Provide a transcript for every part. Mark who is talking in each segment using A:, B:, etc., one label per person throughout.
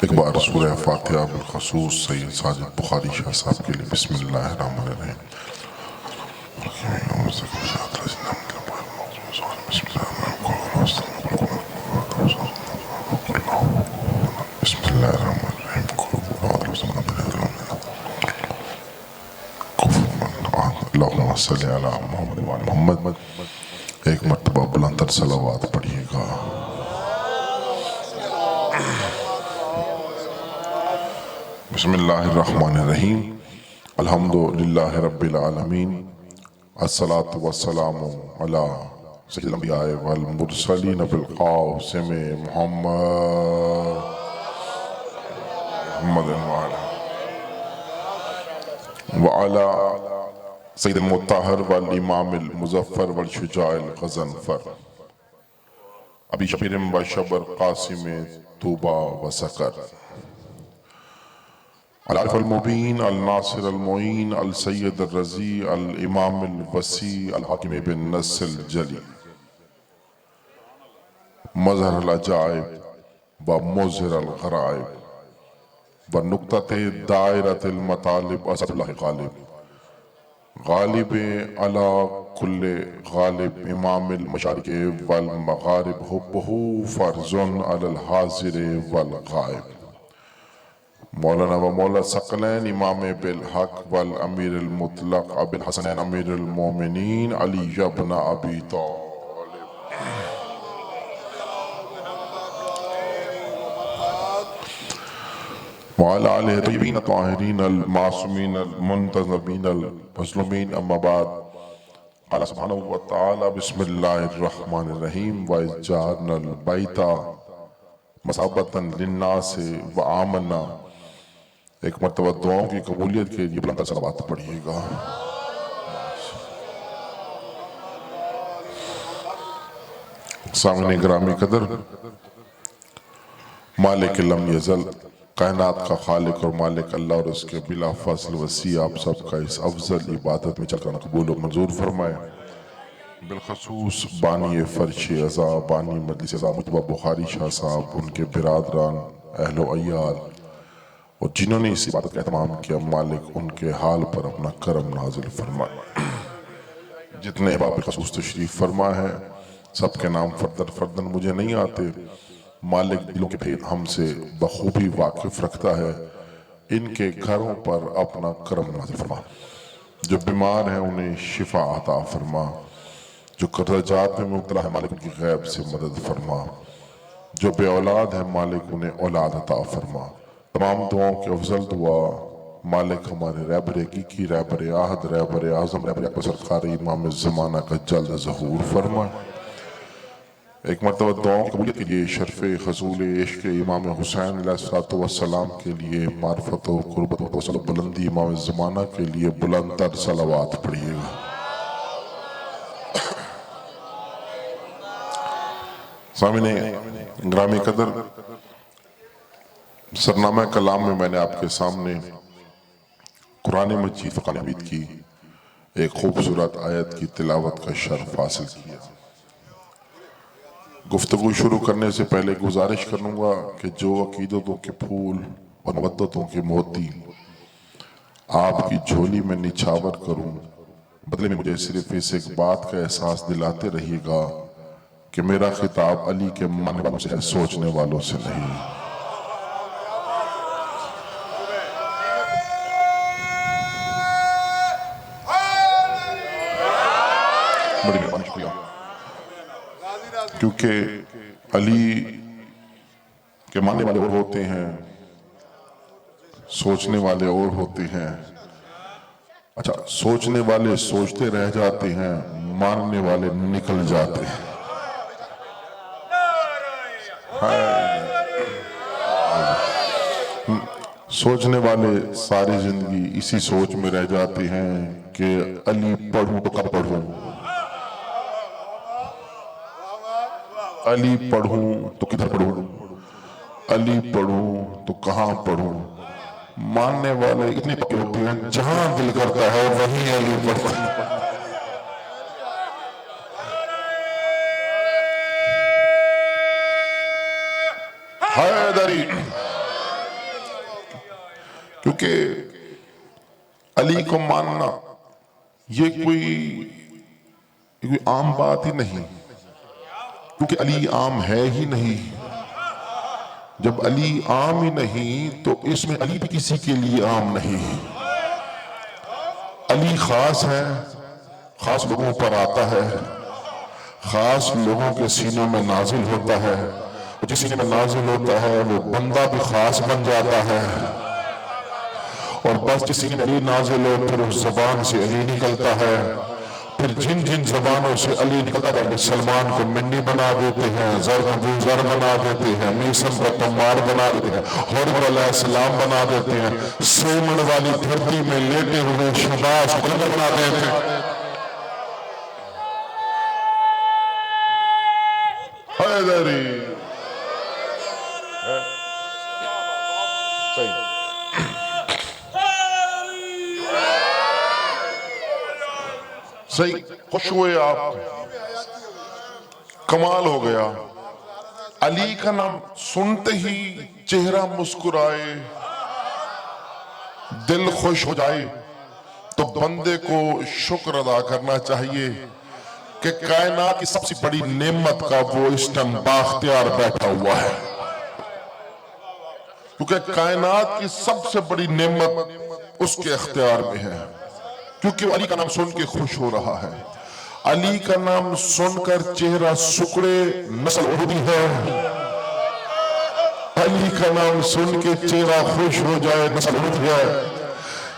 A: एक बार सूरह फातिहा बिलखसूस सैयद साजिद बुखारी शाह साहब के लिए बिस्मिल्लाहिर्रहमानिर्रहीम। अल्लाहुम्मा सल्ली अला मुहम्मद व अला मुहम्मद। एक मर्तबा बुलंद सलावत पढ़िएगा। बिस्मिल्लाहिर्रहमानिर्रहीम। अल्हम्दुलिल्लाहि रब्बिल आलमीन। अस्सलातु वस्सलामु अला सय्यिदिल अंबिया वल मुरसलीन बिल क़ासिम मुहम्मद व अला सय्यिदिल मुत्तहर वल इमामिल मुज़फ़्फ़र वल शुजाइल ग़ज़नफ़र अबी शबीरिम व शबर क़ासिम तूबा व सकर अल-आरिफ़ अल-मुबीन अल-नासिर अल-मुईन अल-सय्यद अल-रज़ी अल-इमाम अल-वसी अल-हाकिम बिन नस्ल जली मज़हर अल-अजाइब व मुज़हिर अल-ग़राइब व नुक़्तत दायरतिल मतालिब असदुल्लाह ग़ालिब ग़ालिब अला कुल्ले ग़ालिब इमामिल मशारिक़ वल मग़ारिब हुब्बुहु फ़र्ज़ुन अलल हाज़िर वल ग़ाइब मौलाना व मौला सकलैन इमाम बिल हक वल अमीरुल मुतलक अबिल हसनैन अमीरुल मोमिनीन अली इब्न अबी तालिब व अला आलिहि तय्यबीन ताहिरीन अल मासूमीन अल मुंतज़बीन अल मज़लूमीन अम्मा बाद क़ाल सुब्हानहु व तआला बिस्मिल्लाहिर्रहमानिर्रहीम व इज़ जअलनल बैता मसाबतन लिन्नासि व आमना। एक मरतबा दुआओं की कबूलियत के लिए बुलंद सलावत पढ़िएगा। सामने ग्रामी कदर मालिक लम यज़ल कायनात का खालिक और मालिक अल्लाह और उसके बिला फज़ल वसी आप सबका इस अफजल इबादत में चलकर कबूल और मंजूर फरमाए। बिलखसूस बानी फ़र्श अज़ा बानी मजलिस अज़ा मुतबा बुखारी शाह साहब, उनके बिरादरान अहलो अय्याल और जिन्होंने इस इबादत का एहतमाम किया, मालिक उनके हाल पर अपना करम नाजिल फरमाए। जितने अहबाब बिलखसूस तशरीफ़ फरमा है सबके नाम फर्दन फर्दन मुझे नहीं आते। मालिक दिलों के भेद हमसे बखूबी वाकिफ रखता है। इनके घरों पर अपना करम नाजिल फरमा। जो बीमार हैं उन्हें शिफा अता फरमा। जो कर्ज़ात में मुब्तला है मालिक उनकी गैब से मदद फरमा। जो बे औलाद है मालिक उन्हें औलाद अता फरमा। तमाम दुआओं की अफजल दुआ मालिक हमारे रहबर की रहबर आहद रहबर आज़म रहबर अकबर सरकार इमाम ज़माना का जल्द ज़हूर फरमा। एक मरतबा दुआओं की कबूलियत के लिए शर्फ़ हसूल इश्क़ इमाम हुसैन अलैहिस्सलाम के लिए मार्फत व क़ुर्बत व तवस्सुल बुलंदी इमाम ज़माना के लिए बुलंद तर सलावात पढ़िएगा। सामने ग्रामी कदर सरनामा कलाम में मैंने आपके सामने कुरान मजीद फ़ुरक़ान हमीद की एक खूबसूरत आयत की तिलावत का शर्फ हासिल किया। गुफ्तगू शुरू करने से पहले गुजारिश करूँगा कि जो अकीदतों के फूल और मवद्दतों के मोती आपकी झोली में निछावर करूँ, बदले में मुझे सिर्फ इस एक बात का एहसास दिलाते रहिएगा कि मेरा खिताब अली के मानने वालों से है, सोचने वालों से नहीं। बड़ी मेहरबानी, शुक्रिया। क्योंकि अली के मानने वाले और होते हैं, सोचने वाले और होते हैं। अच्छा, सोचने वाले सोचते रह जाते हैं, मानने वाले निकल जाते हैं। सोचने वाले सारी जिंदगी इसी सोच में रह जाते हैं कि अली पढ़ूं तो कब पढ़ूं, अली पढ़ूं तो किधर पढ़ूं, अली पढ़ूं तो कहां पढ़ूं। मानने वाले इतने पक्के होते हैं, जहां दिल करता है वहीं अली पढ़ता है। हैदरी क्योंकि अली को मानना ये कोई आम बात ही नहीं, क्योंकि अली आम है ही नहीं। जब अली आम ही नहीं तो इसमें अली भी किसी के लिए आम नहीं। अली खास है, खास लोगों पर आता है, खास लोगों के सीनों में नाजिल होता है। जिस सीने में नाजिल होता है वो बंदा भी खास बन जाता है। और बस जिस सीने में अली नाजिल हो फिर उस जबान से अली निकलता है। फिर जिन जिन जबानों से अली निकलता है, सलमान को मिन्नी बना देते हैं, जर को जर बना देते हैं, मीसम को तम्मार बना देते हैं, हुर्र अलैहिस्सलाम बना देते हैं, सेमन वाली धरती में लेटे हुए शहबाज को बना देते हैं। हैदरी सही सही, खुश हुए आप, कमाल हो गया। अली का नाम सुनते ही चेहरा मुस्कुराए, दिल खुश हो जाए, तो बंदे को शुक्र अदा करना चाहिए कि कायनात की सबसे बड़ी नेमत का वो इस टाइम बाख्तियार बैठा हुआ है। क्योंकि कायनात की सबसे बड़ी नेमत उसके इख्तियार में है, क्योंकि वो अली का नाम सुन के खुश हो रहा है। अली का नाम सुनकर चेहरा सुकड़े नस्ल उड़ती है, अली का नाम सुन के चेहरा खुश हो जाए नस्ल उड़ती है।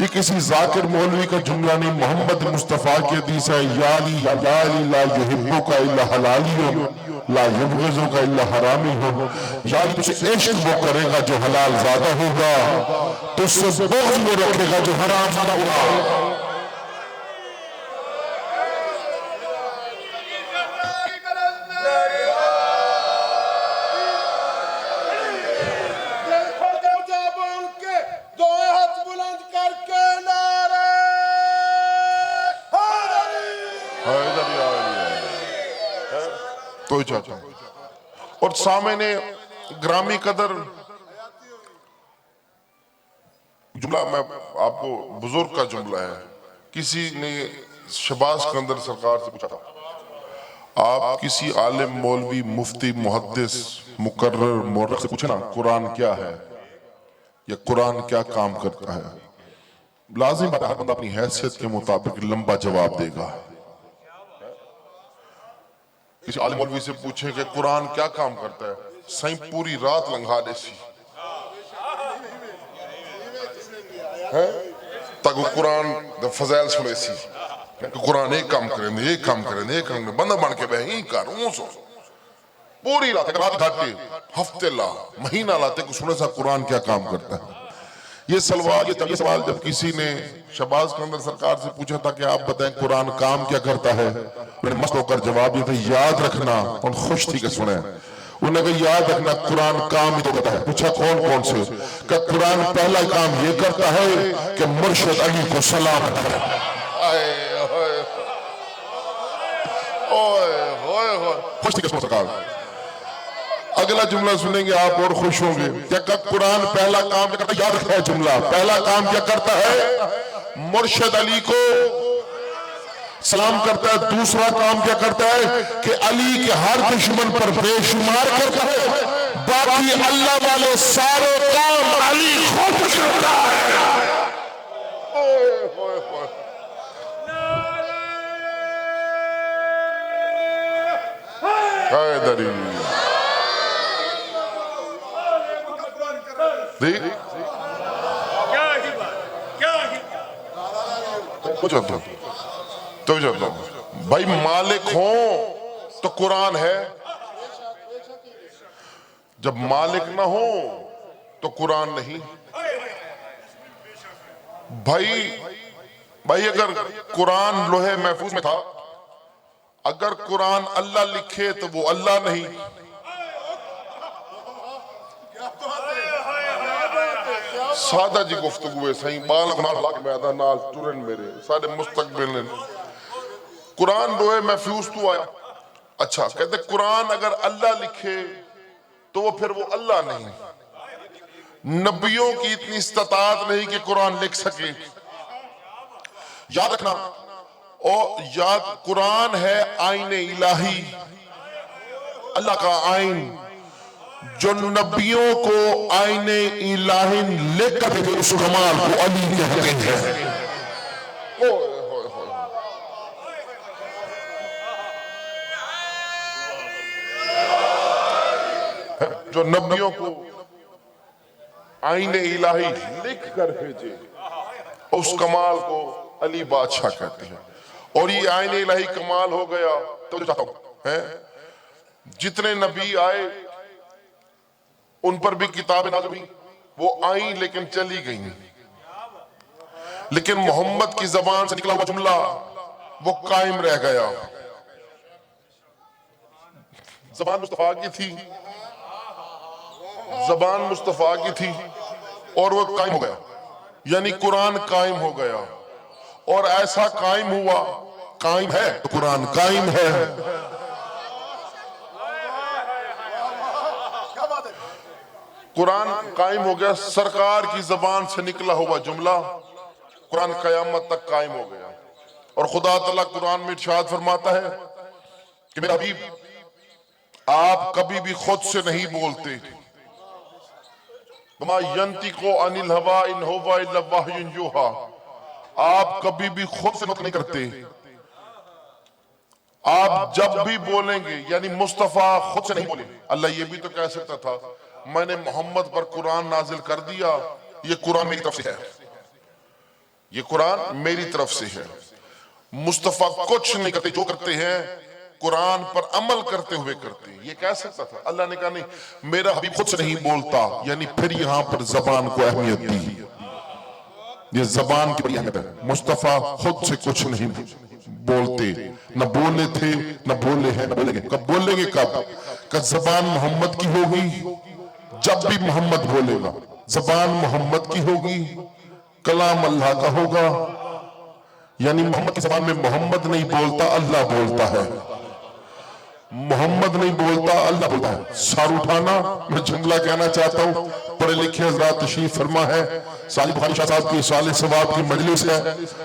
A: ये किसी जाकिर मौलवी का जुमला नहीं, मोहम्मद मुस्तफा की हदीस है। या अली ला युहिब्बुका इल्ला हलालियुन ला युबग़िज़ुका इल्ला हरामियुन। या तुझसे इश्क वो करेगा जो हलाल ज्यादा होगा, तुझसे बुग़्ज़ वो रखेगा जो हराम ज्यादा होगा। तो चाचा और सामने ग्रामी कदर जुमला, मैं आपको बुजुर्ग का जुमला है। किसी ने शहबाज कंदर सरकार से पूछा था, आप किसी आलिम मौलवी मुफ्ती मुहद्दिस मुकर्रर मौरख से पूछे ना कुरान क्या है या कुरान क्या काम करता है, लाजिम बात है हर बंदा अपनी हैसियत के मुताबिक लंबा जवाब देगा। किसी आलिम मौलवी से पूछे कि कुरान क्या काम करता है, सही पूरी रात लंघा दे सी है तक वो कुरान द फज़ैल सुने सी कि कुरान एक काम करे, एक काम करे, एक काम बंदा बन के बह ही कर सो पूरी रात रात घाटे हफ्ते ला महीना लाते को सुने सा कुरान क्या काम करता है। ये सवाल जब किसी ने शहबाज कंदर सरकार से पूछा था कि आप बताएं कुरान काम क्या करता है, मैंने मस्त होकर जवाब दिया था याद रखना, और खुश थी कि सुने। उन्होंने कहा याद रखना कुरान काम ही तो करता है। पूछा कौन कौन से, का कुरान पहला काम ये करता है कि मुर्शिद अली को सलाम करे। खुश थी कि सरकार। अगला जुमला सुनेंगे आप और खुश होंगे। क्या कुरान पहला काम क्या करता है, याद रखना है जुमला, पहला काम क्या करता है, मुर्शिद अली को सलाम करता है। दूसरा काम क्या करता है कि अली के हर दुश्मन पर बेशुमार करता है। बाकी अल्लाह वाले सारे काम अली खुद करता है। तो जानता हूं भाई मालिक हो तो कुरान है, जब मालिक ना हो तो कुरान नहीं। भाई अगर कुरान लोहे महफूज में था, अगर कुरान अल्लाह लिखे तो वो अल्लाह नहीं। सादा जी गुफ्तगू है सही बाल मैदान नाल तुरन मेरे सारे मुस्तकबिल ने कुरान लोहे महफूज तो आया। अच्छा कहते कुरान अगर अल्लाह लिखे तो वो फिर वो अल्लाह नहीं। नबियों की इतनी इस्तात नहीं कि कुरान लिख सके। याद रखना, और याद, कुरान है आईने इलाही, अल्लाह का आइन, जो नबियों को आईने इलाही लिख कर भेजे, उस कमाल को अली कहते हैं। जो नबियों को आईने इलाही लिख कर भेजे, उस कमाल को अली बादशाह कहते हैं। और ये आईने इलाही कमाल हो गया तो जो चाहता हूं है, जितने नबी आए उन पर भी किताबें नाज़िल हुई, वो आई लेकिन चली गई, लेकिन मोहम्मद की जबान से निकला हुआ जुमला वो कायम रह गया। जबान मुस्तफा की थी, जबान मुस्तफा की थी और वो कायम हो गया, यानी कुरान कायम हो गया। और ऐसा कायम हुआ, कायम है तो कुरान कायम है। कुरान कायम हो गया, सरकार की जबान से निकला हुआ जुमला कुरान कयामत तक कायम हो गया। और खुदा तआला कुरान में इरशाद फरमाता है कि मेरा हबीब, आप कभी भी खुद से नहीं बोलते, यंतिको अनिल हवा इन हुवा इल्ला वह्युन यूहा, आप कभी भी खुद से नहीं करते। आप जब भी बोलेंगे, यानी मुस्तफा खुद से नहीं बोले। अल्लाह ये भी तो कह सकता था, मैंने मोहम्मद पर कुरान नाजिल कर दिया, ये कुरान मेरी तरफ से है, ये कुरान मेरी तरफ से है। मुस्तफा कुछ नहीं करते, जो करते हैं कुरान पर अमल करते हुए करते हैं, ये कह सकता था। अल्लाह ने कहा नहीं, मेरा हबीब खुद से नहीं बोलता, यानी फिर यहां पर जबान को अहमियत दी। ये जबान की बड़ी अहमियत है। मुस्तफा खुद से कुछ नहीं बोलते, न बोले थे, न बोले हैं, न बोलेंगे। कब बोलेंगे? कब जबान मोहम्मद की होगी, जब भी मोहम्मद बोलेगा जबान मोहम्मद की होगी, कलाम अल्लाह का होगा। यानी मोहम्मद की जबान में मोहम्मद नहीं बोलता, अल्लाह बोलता है। मोहम्मद नहीं बोलता, अल्लाह बोलता है। सर उठाना, मैं जुमला कहना चाहता हूँ, पढ़े लिखे हजरात तशरीफ फरमा है, सालिह बुखारी शाह साहब की साले सवाब की मजलिस है।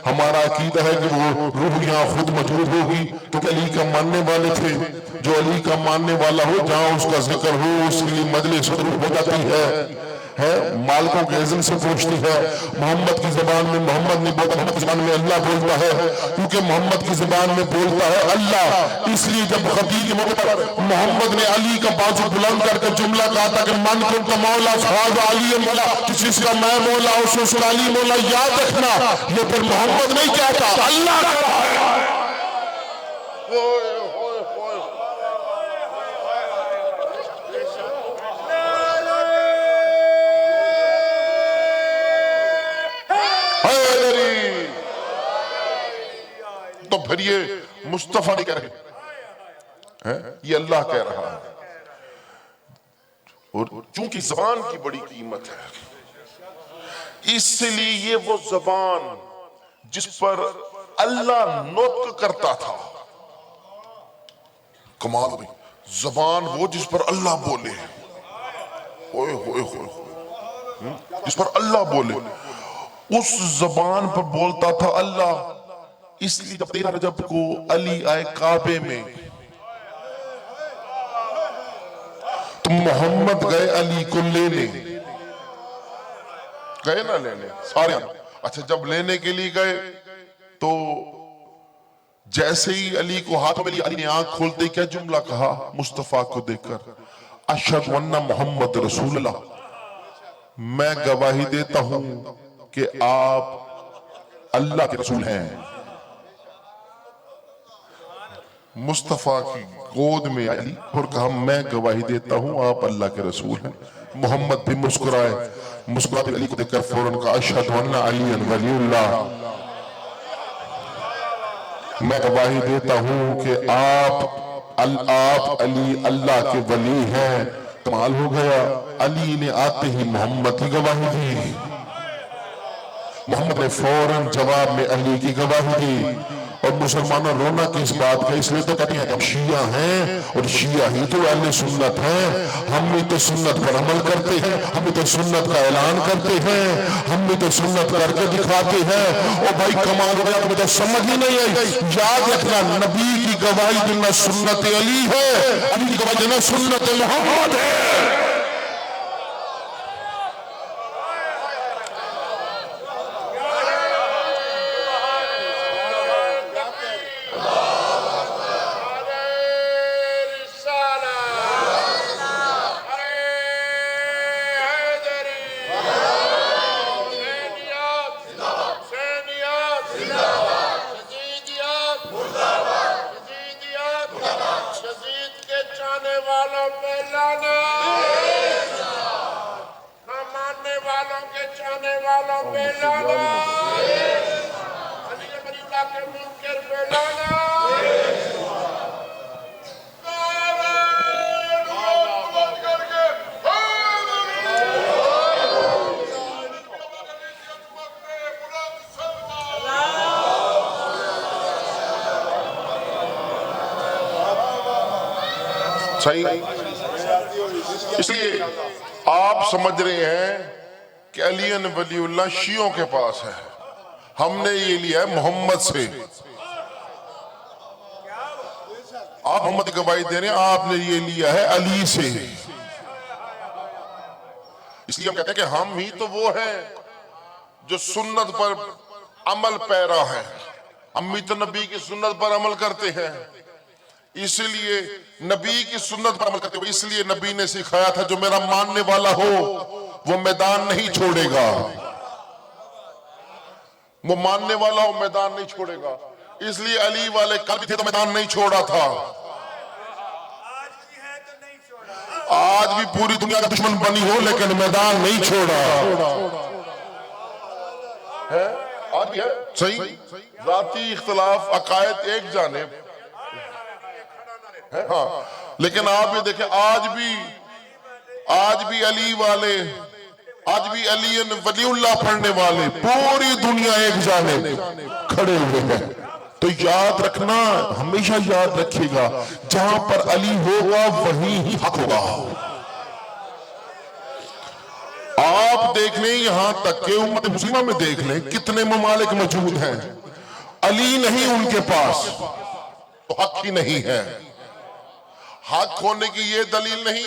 A: हमारा अकीदा है कि वो रूह यहाँ खुद मौजूद होगी, क्योंकि अली का मानने वाले थे। जो अली का मानने वाला हो, जहाँ उसका जिक्र हो, उसके लिए मजलिस शुरू हो जाती है। मालिकों के इज़्न से पूछती है। मोहम्मद की जबान में मोहम्मद नहीं बोलता, मोहम्मद की जबान में अल्लाह बोलता है, क्योंकि मोहम्मद की जबान में बोलता है अल्लाह। इसलिए जब खतीब के मौके पर मोहम्मद ने अली का बाजू बुलंद करके जुमला कहा था कि मन कुंत मौला फहाज़ा अली मौला, जिसका मैं मौला उसका अली मौला, याद रखना ये फिर मोहम्मद नहीं कहता, अल्लाह कह रहा है। तो फिर ये मुस्तफा नहीं कह रहे हैं, ये अल्लाह कह रहा है। और चूंकि जबान की बड़ी कीमत है, इसलिए ये वो जबान जिस पर अल्लाह नुत्क करता था, कमाल भाई, जबान वो जिस पर अल्लाह बोले, होए होए होए, जिस पर अल्लाह बोले, उस जबान पर बोलता था अल्लाह। इसलिए जब 13 रजब को अली आए काबे में, तो मोहम्मद गए अली को लेने, गए ना लेने सारे। अच्छा, जब लेने के लिए गए तो जैसे ही अली को हाथ में लिया, अली ने आंख खोलते क्या जुमला कहा मुस्तफा को देखकर, अशहदु अन्ना मोहम्मद रसूलुल्लाह, मैं गवाही देता हूं कि आप अल्लाह के रसूल हैं। मुस्तफा की गोद में अली और कहा मैं गवाही देता हूं आप अल्लाह के रसूल हैं। मोहम्मद भी मुस्कुराए, मुस्कुराते अली को देखकर फौरन कहा अशहदु अन्ना अलिय्यन वलीयुल्लाह, मैं गवाही देता हूं कि आप अली अल्लाह के वली हैं। कमाल हो गया, अली ने आते ही मोहम्मद की गवाही दी, मोहम्मद ने फौरन जवाब में अली की गवाही दी, और मुसलमानों रोना किस बात का, इसलिए तो कहते हैं हम शिया हैं और शिया ही तो अहले सुन्नत हैं। हम भी तो सुन्नत पर अमल करते हैं, हम भी तो सुन्नत का ऐलान करते हैं, हम भी तो सुन्नत करके दिखाते हैं। ओ भाई कमाल हो गया, तुम्हें तो समझ ही नहीं आई। याद रखना, नबी की गवाही देना सुन्नत अली है, अली की गवाही देना सुन्नत मोहम्मद है। सही, इसलिए आप समझ रहे हैं कि अली वलीउल्लाह शियों के पास है, हमने ये लिया है मोहम्मद से। आप मोहम्मद की गवाही दे रहे हैं, आपने ये लिया है अली से। इसलिए हम कहते हैं कि हम ही तो वो हैं जो सुन्नत पर अमल पैरा है। हम भी तो नबी की सुन्नत पर अमल करते हैं, इसलिए नबी की सुन्नत पर अमल करते हुए, इसलिए नबी ने सिखाया था जो मेरा मानने वाला हो वो मैदान नहीं छोड़ेगा, वो मानने वाला हो मैदान नहीं छोड़ेगा। इसलिए अली वाले कल भी थे तो मैदान नहीं छोड़ा था, आज भी पूरी दुनिया का दुश्मन बनी हो लेकिन मैदान नहीं छोड़ा है। आज भी है सही, जाती इख्तिलाफ अकायद एक जानिब है, हाँ, लेकिन आप ये देखें आज भी अली वाले, आज भी अली वलीउल्लाह पढ़ने वाले पूरी दुनिया एक जानिब खड़े हुए हैं। तो याद रखना, हमेशा याद रखिएगा, जहां पर अली होगा वहीं ही हक होगा। आप देख लें, यहां तक के उम्मत मुस्लिमा में देख लें कितने ममालिक मौजूद हैं, अली नहीं उनके पास तो हक ही नहीं है। हक होने की ये दलील नहीं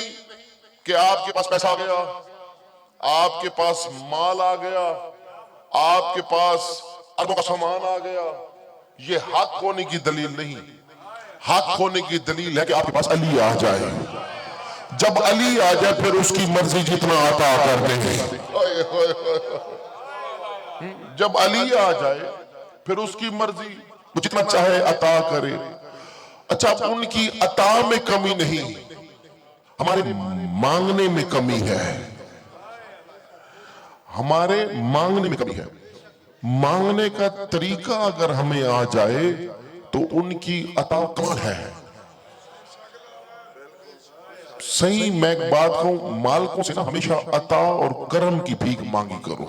A: कि आपके पास पैसा आ गया, आपके पास माल आ गया, आपके पास अरबों का सामान आ गया, ये हक होने की दलील नहीं। हक होने की दलील है कि आपके पास अली आ जाए। जब अली आ जाए फिर उसकी मर्जी जितना अता कर देंगे। जब अली आ जाए फिर उसकी मर्जी वो जितना चाहे अता करे। अच्छा, उनकी अता में कमी नहीं, हमारे मांगने में कमी है, हमारे मांगने में कमी है। मांगने का तरीका अगर हमें आ जाए तो उनकी अता कमाल है। सही, मैं एक बात कहूं, मालिकों से ना हमेशा अता और करम की भीख मांगी करो।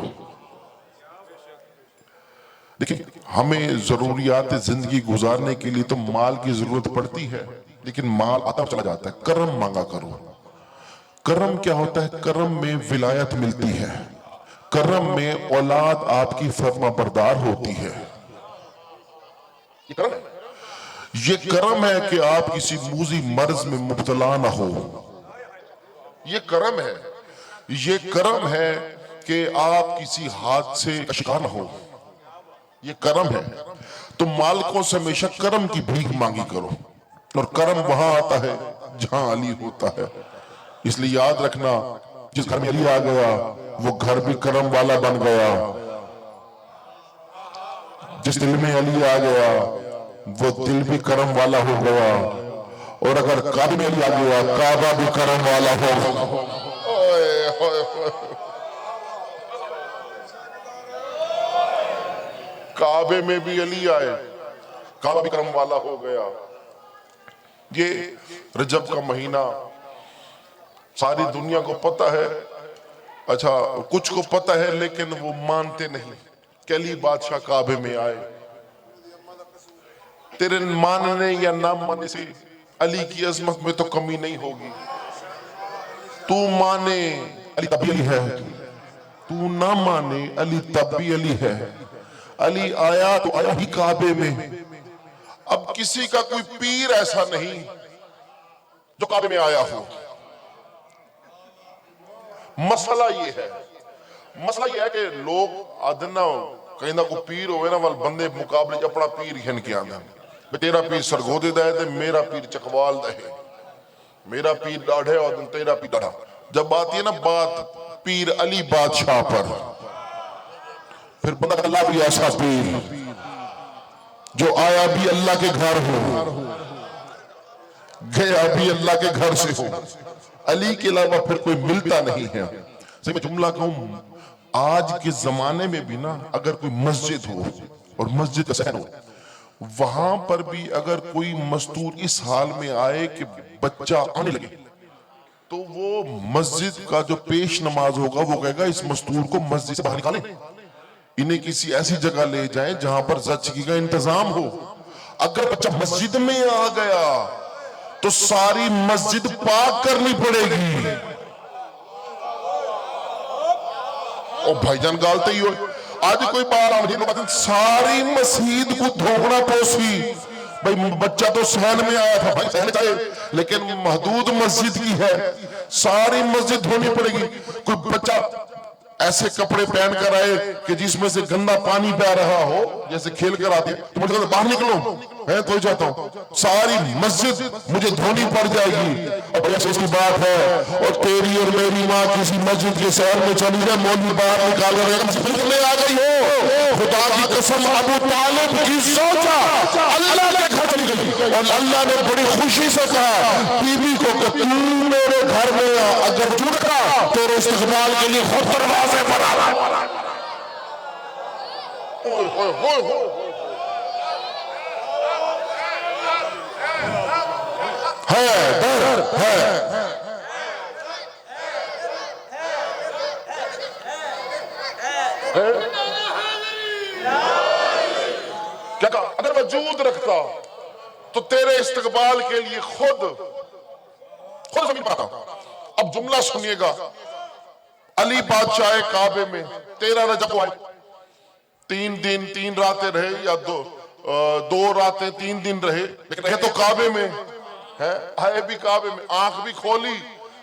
A: देखिए, हमें जरूरियात जिंदगी गुजारने के लिए तो माल की जरूरत पड़ती है, लेकिन माल आता चला जाता है। करम मांगा करो। करम क्या होता है? करम में विलायत मिलती है, करम में औलाद आपकी फर्मा बरदार होती है। ये करम है, ये करम है कि आप किसी मूजी मर्ज में मुब्तला ना हो। ये करम है, ये करम है कि आप किसी हादसे का शिकार ना हो। ये करम है। तो मालिकों से हमेशा करम की भीख मांगी करो, और करम वहां आता है जहां अली होता है। इसलिए याद रखना, जिस घर में अली आ गया वो घर भी करम वाला बन गया, जिस दिल में अली आ गया वो दिल भी करम वाला हो गया, और अगर काबे में अली आ गया काबा भी करम वाला हो। काबे में भी अली आए, काबा भी करम वाला हो गया। ये रजब का महीना सारी दुनिया को पता है, अच्छा कुछ को पता है लेकिन वो मानते नहीं कि अली बादशाह काबे में आए। तेरे मानने या ना मानने से अली की अजमत में तो कमी नहीं होगी। तू माने अली तब भी अली है, तू ना माने अली तब भी अली है। अली आया तो आया ही काबे में। अब किसी का कोई पीर ऐसा नहीं जो काबे में आया हो। मसला ये है, मसला ये है कि लोग आदना कहीं ना कोई पीर होवे ना वाल बंदे मुकाबले च अपना पीर घन के आंदा। तेरा पीर सरगोदे दा है ते मेरा पीर चकवाल दा है, मेरा पीर डाढ़े और तेरा पीर डाढ़ा। जब आती है ना बात पीर अली बादशाह पर, फिर बंदा अल्लाह भी ऐसा पीर जो आया भी अल्लाह के घर हो, गया भी अल्लाह के घर से हो। अली के अलावा फिर कोई मिलता नहीं है। सही मैं जुमला कहूं, आज के जमाने में भी ना अगर कोई मस्जिद हो और मस्जिद का सहन हो, वहां पर भी अगर कोई मस्तूर इस हाल में आए कि बच्चा आने लगे, तो वो मस्जिद का जो पेश नमाज होगा वो कहेगा इस मस्तूर को मस्जिद से बाहर निकालें, इन्हें किसी ऐसी जगह ले जाएं जहां पर ज़च्ची का इंतजाम हो। अगर बच्चा मस्जिद में आ गया तो सारी मस्जिद पाक करनी पड़ेगी। ओ भाईजान गालते ही हो, आज कोई बार सारी मस्जिद को धोना पोसी। भाई बच्चा तो सहन में आया था, भाई सहन चाहे, लेकिन महदूद मस्जिद की है, सारी मस्जिद धोनी पड़ेगी। कोई बच्चा ऐसे कपड़े पहन कर आए कि जिसमें से गंदा पानी बह रहा हो, जैसे खेल कर आते तो मुझे कहता बाहर निकलो, मैं तो जाता हूँ, सारी मस्जिद मुझे धोनी पड़ जाएगी। अब ऐसे इसकी बात है, और तेरी और मेरी माँ किसी मस्जिद के शहर में चली जाए, मौलवी बाहर निकाल कर मस्जिद में आ गई हो, खुदा की कसम अबू तालिब की सोचा अल्लाह के घर चली गई, और अल्लाह ने बड़ी खुशी से कहा बीबी को कि तू मेरे घर में आ, अगर जुड़ता तेरे इस्तेमाल के लिए खुद दरवाजे पर आ। है डर है, क्या कहा? अगर वजूद रखता तो तेरे इस्तकबाल के लिए खुद जमीन पाता। अब जुमला सुनिएगा, अली बादशाह काबे में 13 रजब आए, 3 दिन 3 रातें रहे, या 2 रातें 3 दिन रहे, लेकिन रहे तो काबे में है, आए भी काबे में, आंख भी खोली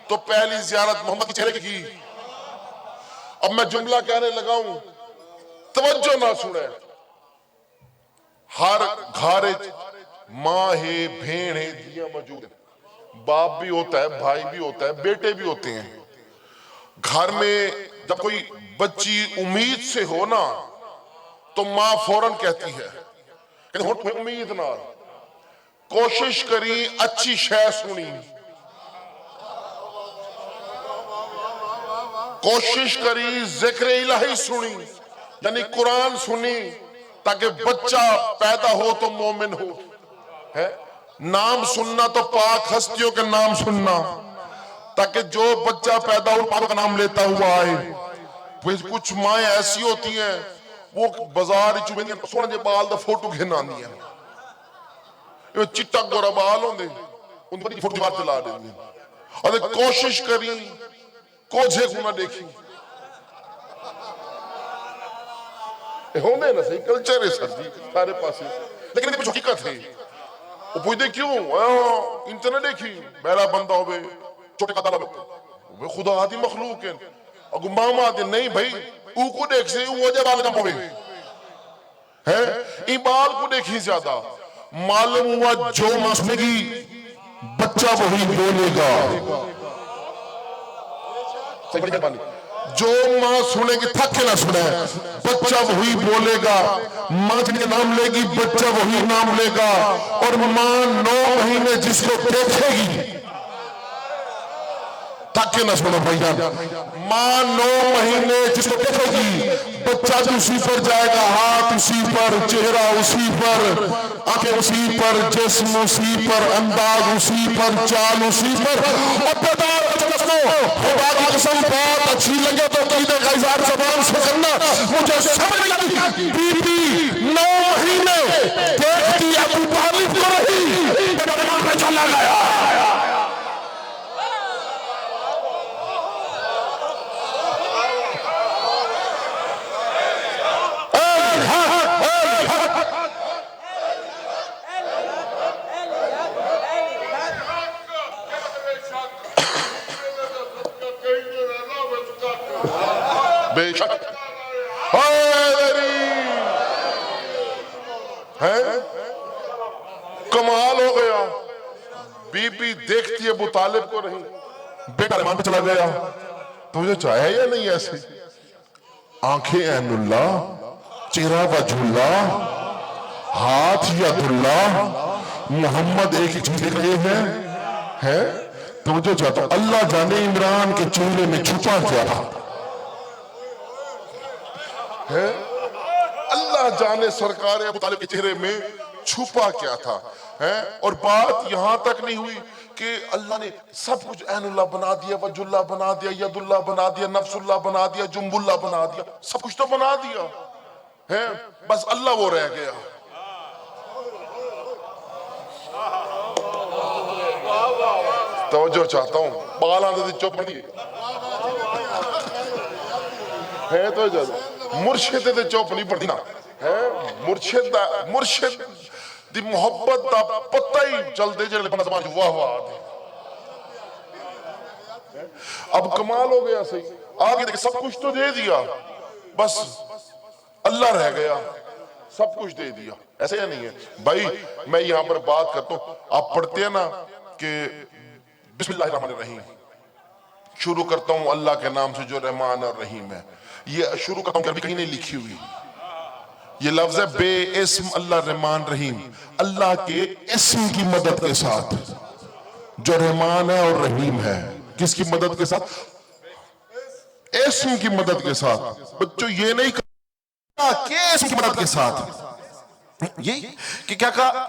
A: तो पहली जियारत मोहम्मद के चेहरे की। अब मैं जुमला कहने लगा हूं, तवज्जो ना सुने। हर घारे माँ है, भेड़ है, दिया मौजूद है, बाप भी होता है, भाई भी होता है, बेटे भी होते हैं। घर में जब कोई बच्ची उम्मीद से हो ना तो माँ फौरन कहती है कि उम्मीद ना, कोशिश करी अच्छी शय सुनी, कोशिश करी जिक्र इलाही सुनी, यानी कुरान सुनी, ताकि बच्चा पैदा हो तो मोमिन हो। है नाम सुनना तो पाक हस्तियों के नाम सुनना, ताकि जो बच्चा पैदा हो पाक का नाम लेता हुआ आए। कुछ माएँ ऐसी होती हैं वो बाजार सोने बाल का फोटो घिन आंदी है, चिट्टा गोरा बाल होंगे उन पर फोटो बात चला देंगे, और कोशिश करी कोझे को ना देखी होंगे ना, सही कल्चर है सर जी सारे पास, लेकिन कुछ हकीकत है। वो पूछते क्यों इंटरनेट देखी, मेरा बंदा हो छोटे कदा वे खुदा आदि मखलूक है, अगु मामा आदि नहीं भाई, ऊ देख से वो जब बाल कम है, ई बाल को देखी ज्यादा। मालूम हुआ जो मां सुनेगी बच्चा वही बोलेगा, जो मां सुनेगी थक के ना सुने, बच्चा वही बोलेगा। मां जिनके नाम लेगी बच्चा वही नाम लेगा, और मां 9 महीने जिसको देखेगी थक के ना सुनो भाईजान, मां 9 महीने जिसको देखेगी बच्चा भी उसी पर जाएगा, हाथ उसी पर, चेहरा उसी पर, आंखें उसी पर, जिस्म उसी पर, अंदाज उसी पर, चाल उसी पर। और खुदा की कसम बात अच्छी लगे तो कीदे का इज़हार ज़बान से करना, मुझे समझ लगी बीबी 9 महीने देख देखती अबू तालिब को रही, में चला गया। बेशक है, कमाल हो गया। बीबी देखती है अबू तालिब को नहीं, बेटा रहमान पे चला गया। तुझे चाहे या नहीं ऐसे? आंखें ऐनुल्ला, चेहरा वजहुल्ला, हाथ यदुल्ला, मोहम्मद एक ही चीज रहे हैं। तुझे चाहता अल्लाह जाने इमरान के चूल्हे में छुपा क्या था है? अल्लाह जाने सरकार अबू तालिब के चेहरे में छुपा क्या था है? और बात यहां तक नहीं हुई कि अल्लाह ने सब कुछ ऐनुल्लाह बना दिया, वजुल्लाह बना दिया, यदुल्लाह बना दिया, नफ्सुल्लाह बना दिया, जुम्बुल्लाह बना दिया, सब कुछ तो बना दिया है, बस अल्लाह वो रह गया। तवज्जो चाहता हूं, बाल आंदे चुप नहीं है तो ज्यादा मुर्शिद दे चुप नहीं पड़ती ना है। मुर्शिद दी मोहब्बत दा पता ही चलदे जेड़े बंदा समाज वाह वाह। अब कमाल हो गया सही, आगे देख सब कुछ तो दे दिया, बस अल्लाह रह गया, सब कुछ दे दिया। ऐसे या नहीं है भाई? मैं यहां पर बात करता हूं, आप पढ़ते हैं ना कि बिस्मिल्लाहिर्रहमानिर्रहीम, शुरू करता हूं अल्लाह के नाम से जो रहमान और रहीम है। ये शुरू करता हूं, कहीं नहीं लिखी हुई ये लफ्ज है बेइस्म अल्लाह रहमान रहीम, अल्लाह के इस्म की मदद के साथ, जो रहमान है और रहीम है। किसकी मदद के साथ? इस्म की मदद के साथ। बच्चों ये नहीं कहा कि इस्म की मदद के साथ, ये कि क्या कहा?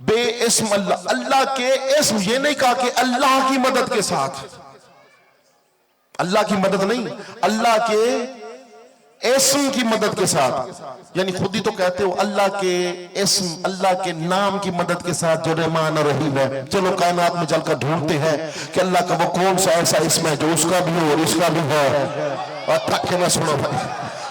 A: बेइस्म अल्लाह, अल्लाह के इस्म, ये नहीं कहा कि अल्लाह की मदद के साथ। अल्लाह की मदद नहीं, अल्लाह के इस्म की मदद के साथ। यानी खुद ही तो कहते हो अल्लाह के इस्म, अल्लाह के नाम की मदद के साथ जो रहमान और रहीम है। चलो कायनात में चलकर ढूंढते हैं कि अल्लाह का वो कौन सा ऐसा इस्म है जो उसका भी हो और इसका भी है। और थक के ना सुनो भाई,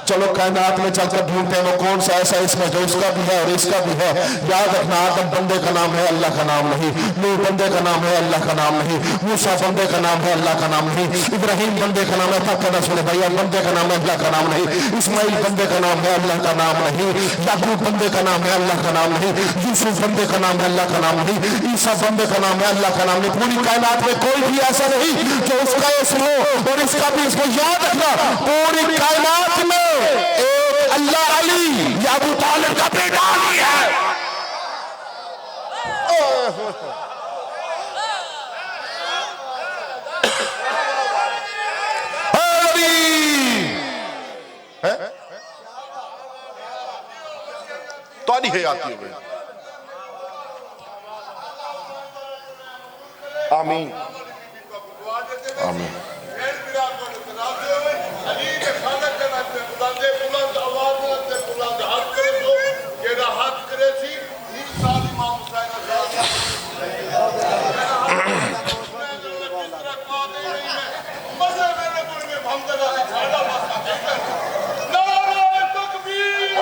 A: चलो कायनात में चलकर ढूंढते हैं वो कौन सा ऐसा इस्म है जो उसका भी है और इसका भी है। याद रखना, आदम बंदे का नाम है, अल्लाह का नाम नहीं। नूह बंदे का नाम है, अल्लाह का नाम नहीं। मूसा बंदे का नाम है, अल्लाह का नाम नहीं। इब्राहिम बंदे का नाम है, थक ना सुने भैया, बंदे का नाम है, अल्लाह का नाम नहीं। इस्माइल बंदे का नाम है, अल्लाह का नाम नहीं। याकूब बंदे का नाम है, अल्लाह का नाम नहीं। यूसुफ बंदे का नाम है, अल्लाह का नाम नहीं। ईसा बंदे का नाम है, अल्लाह का नाम नहीं। पूरी कायनात में कोई भी ऐसा नहीं जो उसका इस्म हो और इसका भी इसको। याद रखना, पूरी कायनात में एक अल्लाह अली या अबू तालिब का बेटा अली है। तो अली है, आती है भाई। आमीन आमीन।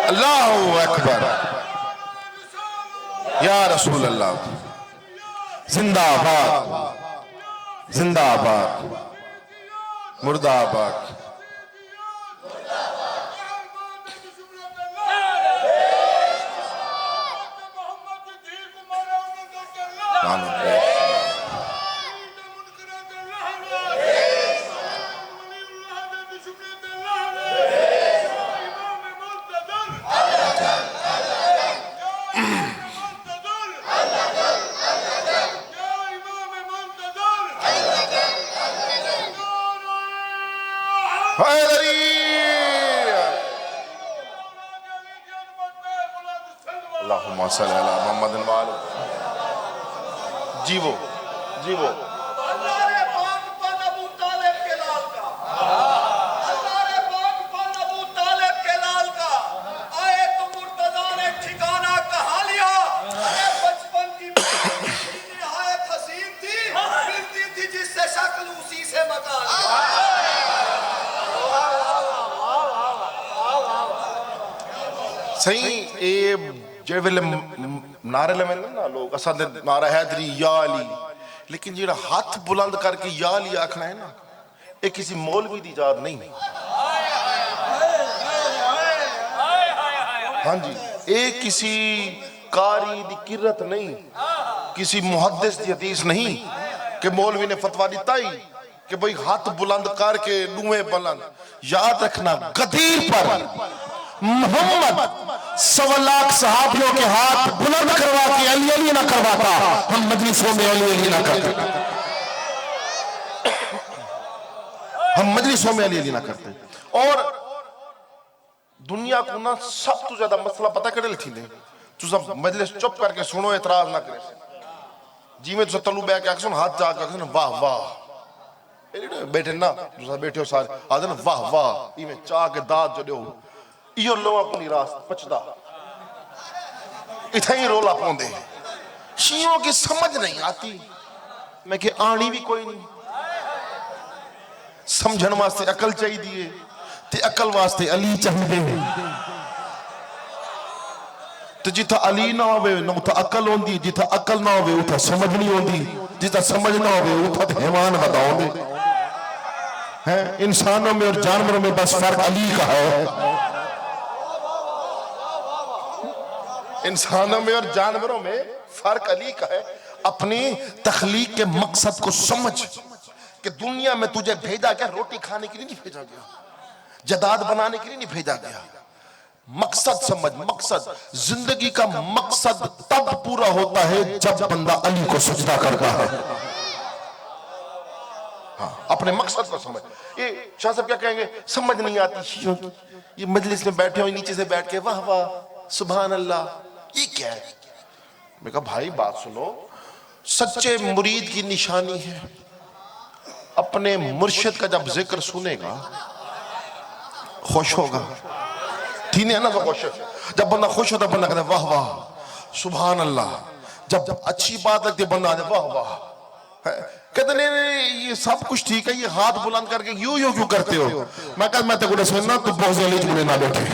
A: अल्लाहु अकबर, या रसूल अल्लाह, जिंदाबाद जिंदाबाद, मुर्दाबाद। अल्लाहुम्मा सल्ली अला मुहम्मद व आले। जीवो जीवो
B: जिससे शक्ल उसी से मकान।
C: सही ए जे वेले नारे लवे ना लोग असा दे नारा हैदरी या अली, लेकिन जेड़ा हाथ बुलंद करके या अली आखना है ना, ये किसी मौलवी दी इजाद नहीं। हाँ जी, ये किसी कारी दी किरत नहीं, किसी मुहद्दिस दी हदीस नहीं कि मौलवी ने फतवा दिता ही कि भाई हाथ बुलंद करके दुए बुलंद। याद रखना, गदीर पर मोहम्मद 1.25 लाख सहाबियों के हाथ बुलंद करवा के अली अली ना करवाता, हम मजलिसों में अली अली ना करते, हम मजलिसों में अली अली ना करते। और दुनिया को ना सब तो ज्यादा मसला पता करे थी ने, तू सब मजलिस चुप करके सुनो, एतराज ना करे। जिमें तुम तलू बैठ के सुन, हाथ जाके सुन वाह वाह, बैठे ना तुम बैठे हो सारे आदे ना वाह वाह, इवें चाह के दाद जो दो इो लो अपनी रास्त पचदा, इथे ही रोला पाउंदे। शियों की समझ नहीं आती, मैं कि आनी भी कोई नहीं, समझण वास्ते अकल चाहिए ते अकल वास्ते अली चाहिए। तो जिथा अली ना होवे ना उथा अकल होंदी, जिथा अकल ना होवे उथा समझ नहीं होंदी, जिथा समझ ना होवे उथा हैवान बताओगे। हैं इंसानों में और जानवरों में बस फर्क अली का है। इंसानों में और जानवरों में फर्क अली का है। अपनी तख्लीक के मकसद को समझ कि दुनिया में तुझे भेजा गया रोटी खाने के लिए नहीं भेजा गया, जदाद बनाने के लिए नहीं भेजा गया। मकसद समझ, मकसद जिंदगी का मकसद तब पूरा होता है जब बंदा अली को सजदा करता है। हाँ, अपने मकसद को समझ। ये शाह साहब क्या कहेंगे, समझ नहीं आती, ये मजलिस में बैठे हो नीचे से बैठ के वाह वाह सुभान अल्लाह, ये क्या है। मैं कहा भाई बात सुनो, सच्चे मुरीद की निशानी है अपने मुर्शिद का जब जिक्र सुनेगा खुश होगा। ठीक है ना, तो खुश, जब बंदा खुश होता बंदा कहता वाह वाह सुभान अल्लाह, जब अच्छी बात लगती है बंदा आते वाह वाह। कहते नहीं ये सब कुछ ठीक है, ये हाथ बुलंद करके यूं क्यों करते हो। मैं कहता मैं तो सुनना, तू बहुत जल्दी ना बैठे।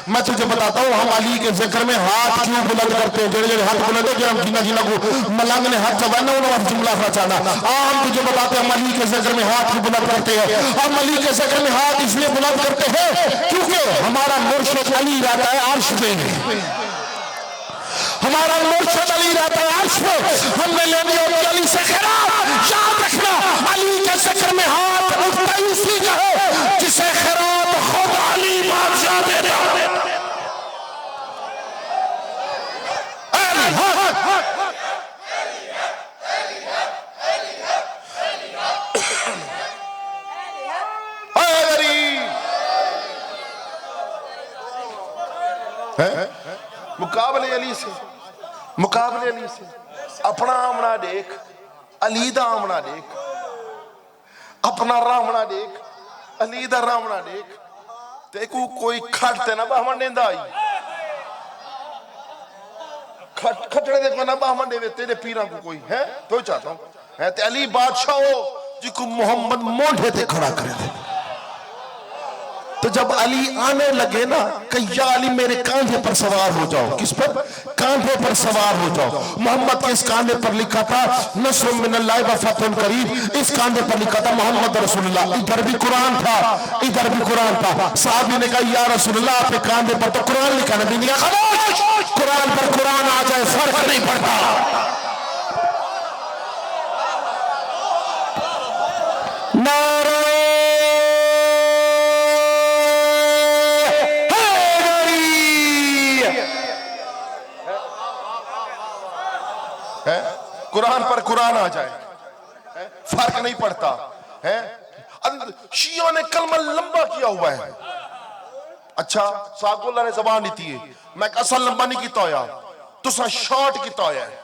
C: मैं तुझे बताता हूँ हम अली के जिक्र में हाथ क्यों बुलंद करते हैं। जेड़े हाथ बुलंद है हम जिना जिना को मलंग ने हाथ चबाना उन्होंने जुमला फसाना। हम तुझे बताते हैं हम अली के जिक्र में हाथ क्यों बुलंद करते हैं। हम अली के जिक्र में हाथ इसलिए बुलंद करते हैं क्योंकि हमारा मुर्शिद अली रहता है अर्श पे, हमारा मुर्शिद अली रहता है अर्श पे। हमने लेनी होगी अली से खैरात। याद रखना, अली के जिक्र में हाथ उठता ही उसी का है जिसे खैरात खुद अली बादशाह देता है। मुकाबले अली से, मुकाबले अली से अपना आमना देख, अली दा आमना देख, अपना रामना देख, अली दा रामना देख। देखो कोई खटते ना बाहमन देंदा आई, खटड़े देखो ना बाहमन देवे तेरे पीरा को कोई है तो चाहता हूं है ते अली बादशाह हो जिको मोहम्मद मोढ़े ते खड़ा करे थे। तो जब अली आने लगे ना कि या अली मेरे कांधे पर सवार हो जाओ। किस पर? कांधे पर सवार हो जाओ। मोहम्मद के इस कांधे पर लिखा था नस्रुम मिनल्लाहि व फतहुन करीब, इस कांधे पर लिखा था मोहम्मद रसूलुल्लाह। इधर भी कुरान था, इधर भी कुरान था। साहबी ने कहा या रसूलुल्लाह आपके कांधे पर तो कुरान लिखा। नबी ने कहा खामोश, कुरान पर कुरान आ जाए फर्क नहीं पड़ता। नारे कुरान पर कुरान आ जाए फर्क नहीं पड़ता है। शियों ने कलमा लंबा किया हुआ है। अच्छा साकुल्ला ने जबान दी है, मैं असल लंबा नहीं किया होया, तुसा शॉर्ट किया होया है।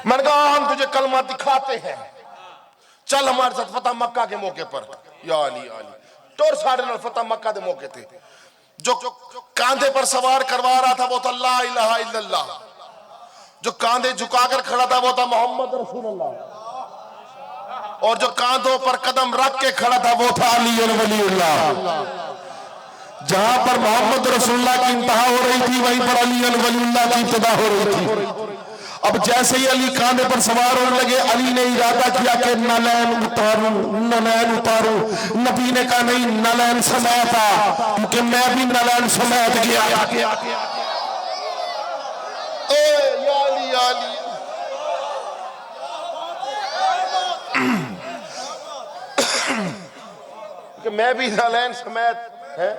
C: मैंने कहा हम तुझे कलमा दिखाते हैं, चल हमारे साथ फतह मक्का के मौके पर। या अली अली टोर साढ़े नाल फतह मक्का के मौके थे। जो कांधे पर सवार करवा रहा था वो तो ला इलाहा इल्लल्लाह, जो कांधे झुकाकर खड़ा था वो था मोहम्मद रसूलुल्लाह, और जो कांधों पर कदम रख के खड़ा था वो था अली वलीउल्लाह। जहां पर मोहम्मद रसूलुल्लाह की इंतहा हो रही थी वहीं पर अली वलीउल्लाह की इब्तिदा हो रही थी। अब जैसे ही अली कांधे पर सवार होने लगे, अली ने इरादा किया कि नलैन उतारूं, नलैन उतारूं। नबी ने कहा नहीं, नलैन समेत आ, क्योंकि मैं भी नलैन समेत गया। कि मैं भी नलैन समेत है।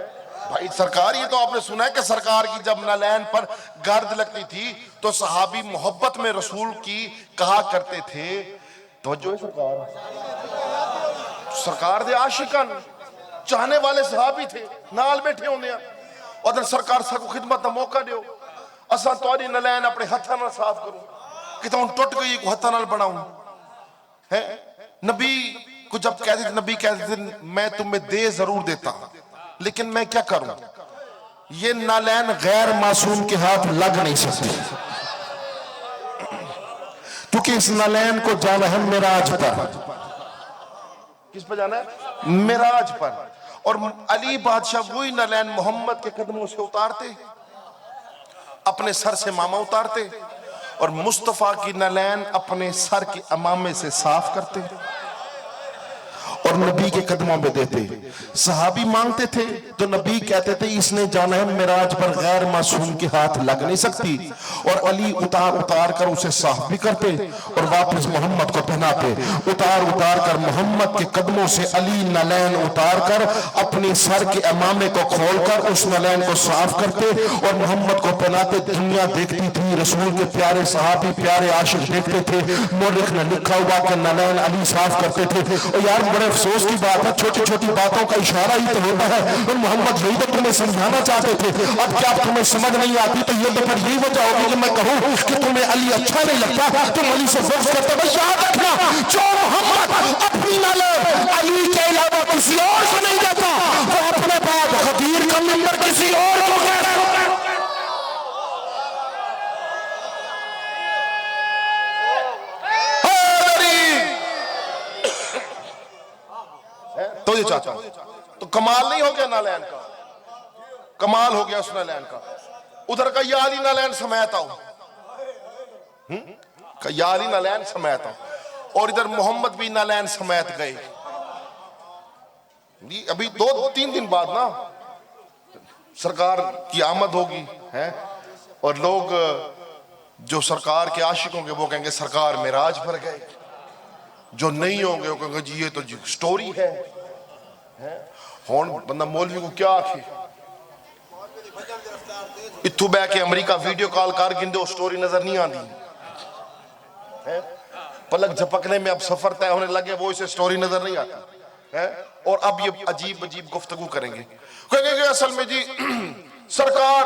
C: भाई सरकार, ये तो आपने सुना है कि सरकार की जब नलैन पर गर्द लगती थी तो सहाबी मोहब्बत में रसूल की कहा करते थे, तवज्जो है सरकार दे आशिकन चाहने वाले सहाबी थे, नाल बैठे होंगे और सरकार साकू खिदमत का मौका दियो, असा तोरी नलैन अपने हाथा नाल साफ करूं, कि तो टुट गई को हाथा नाल बनाऊं है। नबी को जब कहते थे, नबी कहते थे मैं तुम्हें दे जरूर देता लेकिन मैं क्या करूं, ये नालैन गैर मासूम के हाथ लग नहीं सकती, क्योंकि इस नालैन को जाना है मिराज पर। किस पर जाना है? मिराज पर। और अली बादशाह वही नालैन मोहम्मद के कदमों से उतारते, अपने सर से मामा उतारते, और मुस्तफा की नालैन अपने सर के अमामे से साफ करते और नबी के कदमों में देते। सहाबी मांगते थे तो नबी कहते थे इसने जाना है मिराज पर, गैर मासूम के हाथ लग नहीं सकती। और अली उतार उतार कर उसे साफ भी करते और वापस मोहम्मद को पहनाते। उतार उतार कर मोहम्मद के कदमों से अली नलैन उतार कर अपने सर के अमामे को खोलकर उस नलैन को साफ करते और मोहम्मद को पहनाते। दुनिया देखती थी, रसूल के प्यारे सहाबी प्यारे आशिक देखते थे। मुर्रिख ने लिखा हुआ कि नलैन अली साफ करते थे। और यार बड़े अफसोस की बात है, छोटी छोटी बातों का इशारा ही तो होता है। और मोहम्मद यही तो तुम्हें समझाना चाहते थे। अब क्या तुम्हें समझ नहीं आती तो ये तो फिर यही वजह होगी कि मैं कहूं कि तुम्हें अली अच्छा नहीं लगता, तुम अली से बुग़्ज़ करते हो। याद रखना, जो मोहम्मद अपनी नालैन अली के अलावा किसी और को नहीं देता, वो अपने बाद गदीर का मिंबर किसी और को कहता है। तो ये चाहता हूं, तो कमाल नहीं हो गया नालैन का, कमाल हो गया उस नालैन का। उधर का या अली नालैन समेत आओ, या अली नालैन समेत आओ, और इधर मोहम्मद भी नालैन समेत गए। अभी 2-3 दिन बाद ना सरकार की आमद होगी है, और लोग जो सरकार के आशिक होंगे वो कहेंगे सरकार मिराज पर गए, जो नहीं होंगे वो कहेंगे जी ये तो जी स्टोरी है। हुण बंदा मौलवी को क्या आखे, इत्थू बह के अमरीका वीडियो कॉल कर गिंदे स्टोरी नजर नहीं आती है। पलक झपकने में अब सफर तय होने लगे, वो इसे स्टोरी नजर नहीं आती है। और अब ये अजीब अजीब गुफ्तगू करेंगे, कहेंगे असल में जी सरकार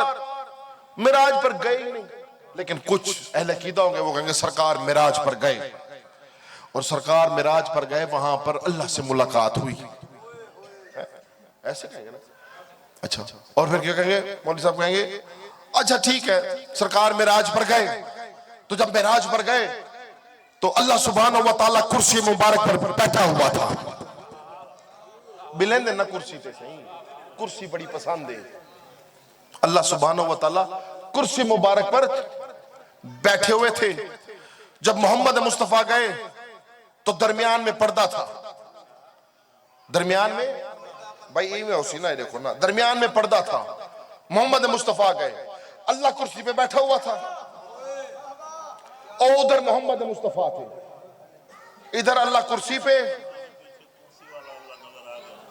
C: मिराज पर गए ही नहीं, लेकिन कुछ अहले अकीदा होंगे वो कहेंगे सरकार मिराज पर गए, और सरकार मिराज पर गए, वहां पर अल्लाह से मुलाकात हुई, ऐसे कहेंगे ना। अच्छा, और फिर क्या कहेंगे मौलवी साहब, कहेंगे अच्छा ठीक है सरकार मिराज पर गए, तो जब मिराज पर गए तो अल्लाह सुब्हानहू व तआला कुर्सी मुबारक पर बैठा हुआ था। बिलेंद ना कुर्सी पे सही, कुर्सी बड़ी पसंद है। अल्लाह सुब्हानहू व तआला कुर्सी मुबारक पर बैठे हुए थे। जब मोहम्मद मुस्तफा गए तो दरमियान में पर्दा था, दरमियान में भाई ये में होसी ना, देखो ना दरमियान में पर्दा था। मोहम्मद मुस्तफा गए, अल्लाह कुर्सी पे बैठा हुआ था और उधर मोहम्मद मुस्तफा थे, इधर अल्लाह कुर्सी पे।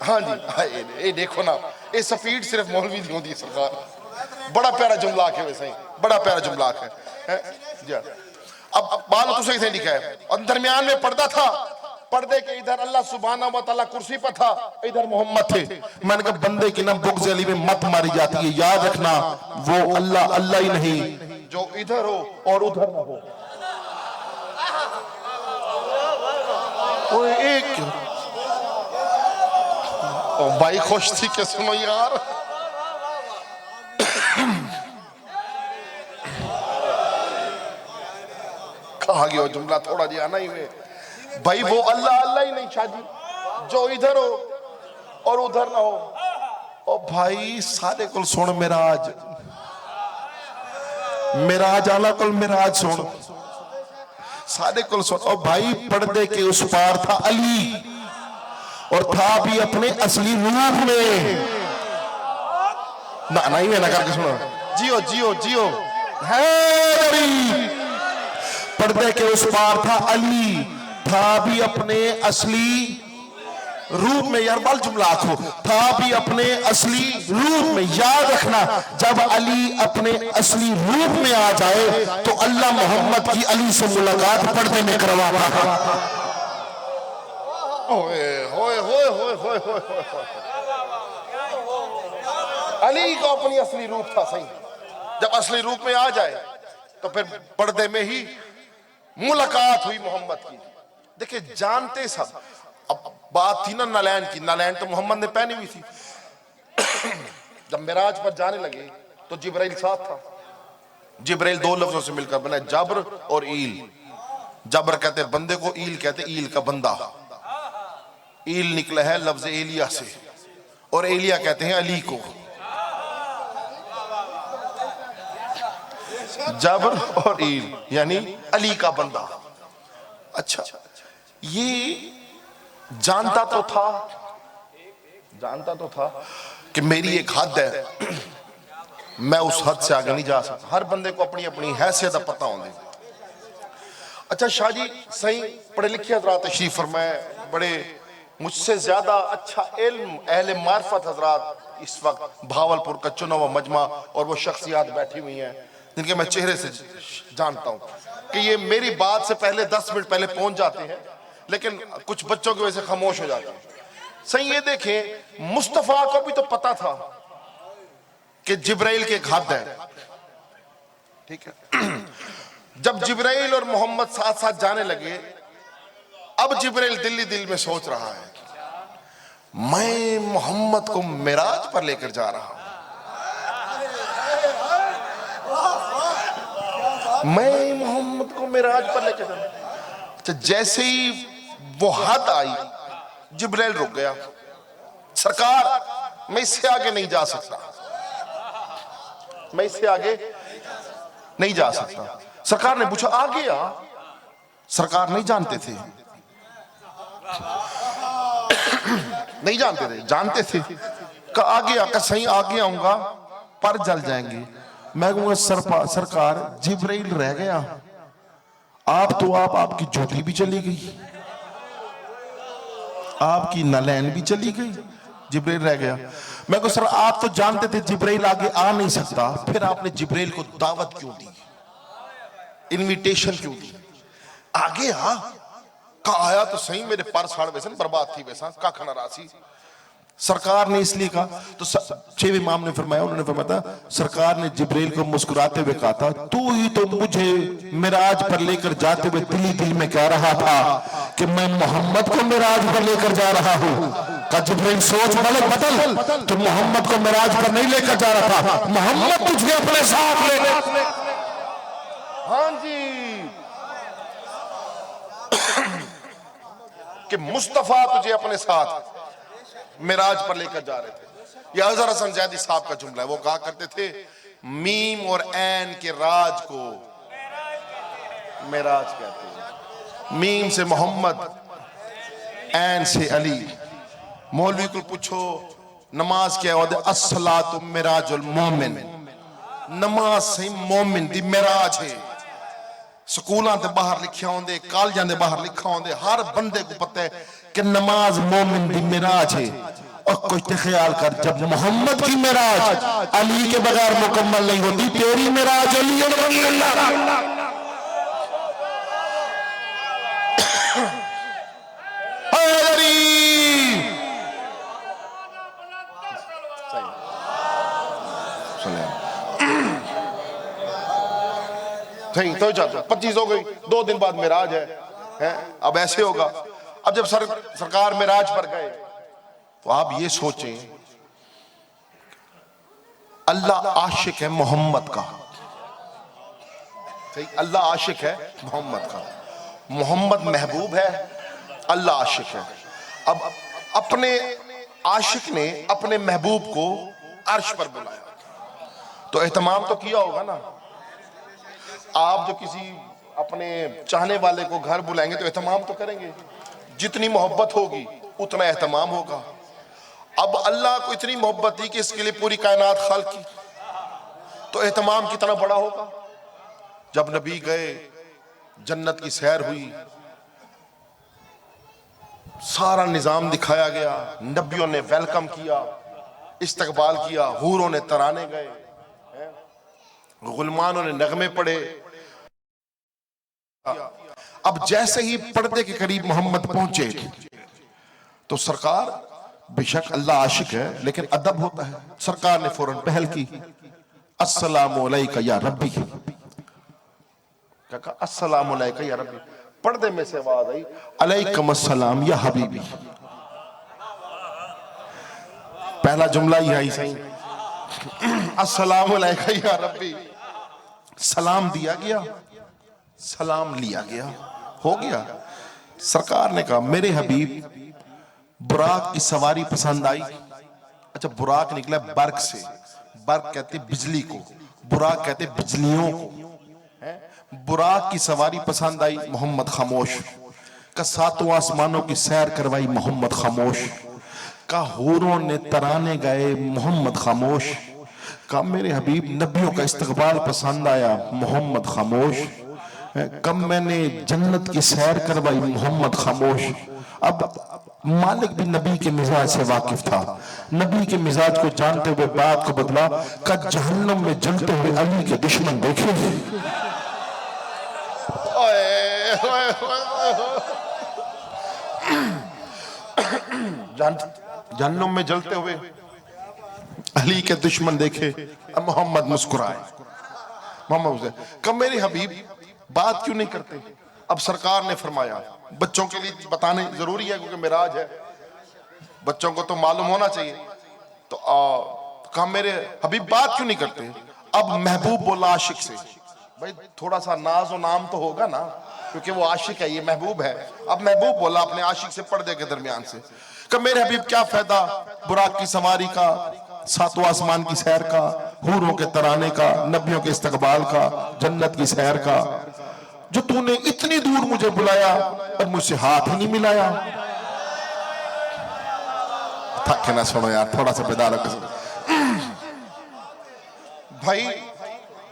C: हाँ जी, ये देखो ना, ये स्पीड सिर्फ मौलवी दी होती है सरकार। बड़ा प्यारा जुमला है वैसे ही, बड़ा प्यारा जुमला है जी। अब बाल तो सही से लिखा है, और दरमियान में पर्दा था, पर्दे के इधर अल्लाह सुब्हानहू व तआला कुर्सी पर था, इधर मोहम्मद थे। मैंने कहा बंदे की ना बुग़्ज़ अली में मत मारी जाती है, याद रखना वो अल्लाह अल्लाह ही नहीं जो इधर हो और उधर ना हो। एक भाई खुश थी के सुनो यार, आ गया जुमला थोड़ा जी आना ही में भाई, वो अल्लाह अल्लाह ही नहीं शादी, जो इधर हो और उधर ना हो। ओ भाई सारे कुल सुन मिराज, मिराज आला कुल मिराज सुन, सारे कुल सुन। ओ भाई पर्दे के उस पार था अली, और था भी अपने असली रूप में। ना नहीं है ना करके सुनो, जियो जियो जियो है अली। पर्दे के उस पार था अली, था भी अपने असली रूप में। यार बाल जुमला आखो, था भी अपने असली रूप में। याद रखना, जब अली अपने असली रूप में आ जाए तो अल्लाह मोहम्मद की अली से मुलाकात पर्दे में करवाता है। होए होए होए होए होए होए, अली को अपनी असली रूप था सही, जब असली रूप में आ जाए तो फिर पर्दे में ही मुलाकात हुई मोहम्मद की। देखिए जानते सब, अब बात थी ना नलैन की, नलैन तो मोहम्मद ने पहनी हुई थी। जब मिराज पर जाने लगे तो जिब्राइल साथ था। जिब्राइल दो लफ्जों से मिलकर बना, जब्र और ईल। जब्र कहते बंदे को, ईल कहते ईल का बंदा। ईल निकला है लफ्ज एलिया से, और एलिया कहते हैं अली को। जब्र और ईल यानी अली का बंदा। अच्छा, ये जानता तो था कि मेरी एक हद है, मैं उस हद से आगे नहीं जा सकता। हर बंदे को अपनी अपनी हैसियत पता होती। अच्छा शाह जी सही पढ़े लिखे हजरात तशरीफ फरमाए, बड़े मुझसे ज्यादा अच्छा इल्म अहले मार्फत हजरात इस वक्त भावलपुर का चुना हुआ मजमा और वो शख्सियात बैठी हुई हैं जिनके मैं चेहरे से जानता हूं कि ये मेरी बात से पहले 10 मिनट पहले पहुंच जाते हैं, लेकिन कुछ बच्चों की वजह से खामोश हो जाते हैं। सही ये देखें, मुस्तफा को भी तो पता था कि जिब्राइल के एक हद है, ठीक है। जब जिब्राइल और मोहम्मद साथ साथ जाने लगे, अब जिब्राइल दिल्ली दिल में सोच रहा है, मैं मोहम्मद को मिराज पर लेकर जा रहा हूं, मैं मोहम्मद को मिराज पर लेकर जा रहा हूं। अच्छा जैसे ही वो हद आई, जिब्राइल रुक गया। सरकार मैं इससे आगे नहीं जा सकता, मैं इससे आगे नहीं जा सकता। सरकार ने पूछा आ गया? सरकार नहीं जानते थे, नहीं जानते थे, जानते थे कि आ गया, कि सही आगे आऊंगा पर जल जाएंगे। मैं कहूंगा सरकार जिब्राइल रह गया, आप तो आपकी झोटी भी चली गई, आपकी नलैन भी चली गई, जिब्राइल रह गया। मैं कहूं सर आप तो जानते थे जिब्राइल आगे आ नहीं सकता, फिर आपने जिब्राइल को दावत क्यों दी, इनविटेशन क्यों दी? आगे आ का आया तो सही, मेरे पर साड़ वैसन बर्बाद थी वैसा का खाना राशि। सरकार ने इसलिए कहा, तो 6वें इमाम ने फरमाया, उन्होंने फरमाया था, सरकार ने जिब्राइल को मुस्कुराते हुए कहा था, तू ही तो मुझे मिराज पर लेकर जाते हुए दिली दिल में कह रहा था कि मैं मोहम्मद को मिराज पर लेकर जा रहा हूँ। का जिब्राइल सोच बदल, तो मोहम्मद को मिराज पर नहीं लेकर जा रहा था, मोहम्मद तुझे अपने साथ ले। हाँ जी, कि मुस्तफा तुझे अपने साथ मिराज पर लेकर जा रहे थे। यह अजहर हसन जैदी साहब का जुमला है, वो कहा करते थे मीम और ऐन के राज को मिराज कहते हैं। मीम से मोहम्मद, ऐन से अली। मौलवी को पूछो नमाज क्या होती है, अस्सलातु मिराजुल मोमिन, नमाज से मोमिन दी मिराज है। स्कूलों के बाहर लिखा होंगे, कॉलेजों के बाहर लिखा होंगे, हर बंदे को पता है कि नमाज मोमिन दी मिराज है। और कुछ तो ख्याल कर, जब मोहम्मद की मिराज अली के बगैर मुकम्मल नहीं होती, तेरी मिराज अली सही तो चाहता 25 हो गई, 2 दिन बाद मिराज है। अब ऐसे होगा, अब जब सरकार मिराज पर गए तो आप ये सोचें, अल्लाह आशिक है मोहम्मद का, सही, अल्लाह आशिक है मोहम्मद का, मोहम्मद महबूब है, अल्लाह आशिक है। अब अपने आशिक ने अपने महबूब को अर्श पर बुलाया, तो एहतमाम तो किया होगा ना। आप जो किसी अपने चाहने वाले को घर बुलाएंगे तो एहतमाम तो करेंगे, जितनी मोहब्बत होगी उतना एहतमाम होगा। अब अल्लाह को इतनी मोहब्बत थी कि इसके लिए पूरी कायनात खाल की, तो एहतमाम कितना बड़ा होगा। जब नबी गए, जन्नत की सैर हुई, सारा निजाम दिखाया गया, नबियों ने वेलकम किया, इस्तकबाल किया, हूरों ने तराने गए, गुलमानों ने नगमे पढ़े। अब जैसे ही पर्दे के करीब मोहम्मद पहुंचे तो सरकार, बेशक अल्लाह आशिक है लेकिन अदब होता है, सरकार ने फौरन पहल की, अस्सलामु अलैका या रब्बी। क्या कहा? अस्सलामु अलैका या रब्बी। पर्दे में से आवाज आई, अलैकुम अस्सलाम या हबीबी। पहला जुमला ही आई सही, अस्सलामु अलैका या रब्बी। सलाम दिया गया, सलाम लिया गया, हो गया। सरकार ने कहा, मेरे हबीब, बुराक की सवारी पसंद आई। अच्छा, बुराक निकला बर्क से, बर्क कहते बिजली को, बुराक कहते बिजलियों को। बुराक की सवारी पसंद आई, मोहम्मद खामोश। का सातों आसमानों की सैर करवाई, मोहम्मद खामोश। का हूरों ने तराने गए, मोहम्मद खामोश। का मेरे हबीब नबियों का इस्तकबाल पसंद आया, मोहम्मद खामोश। कब मैंने जन्नत की सैर करवाई, मोहम्मद खामोश। अब मालिक भी नबी के मिजाज से वाकिफ था, नबी के मिजाज को जानते हुए बात को बदला। का जहन्नम में जलते हुए अली के दुश्मन देखे, जहन्नम में जलते हुए अली के दुश्मन देखे। अब मोहम्मद मुस्कुराए, मोहम्मद कब मेरे हबीब बात क्यों नहीं करते। अब सरकार ने फरमाया, बच्चों के लिए बताने जरूरी है क्योंकि मिराज है, बच्चों को तो मालूम होना चाहिए। तो कहा मेरे हबीब बात क्यों नहीं करते। अब महबूब बोला आशिक से, भाई थोड़ा सा नाज और नाम तो होगा ना, क्योंकि वो आशिक है, ये महबूब है। अब महबूब बोला अपने आशिक से पर्दे के दरमियान से, कि मेरे हबीब क्या फायदा बुराक की सवारी का, सातों आसमान की सैर का, हूरों के तराने का, नबियों के इस्तकबाल का, जन्नत की सैर का, जो तूने इतनी दूर मुझे बुलाया और मुझसे हाथ ही नहीं मिलाया। थक के ना सुनो यार, थोड़ा सा बेदार भाई।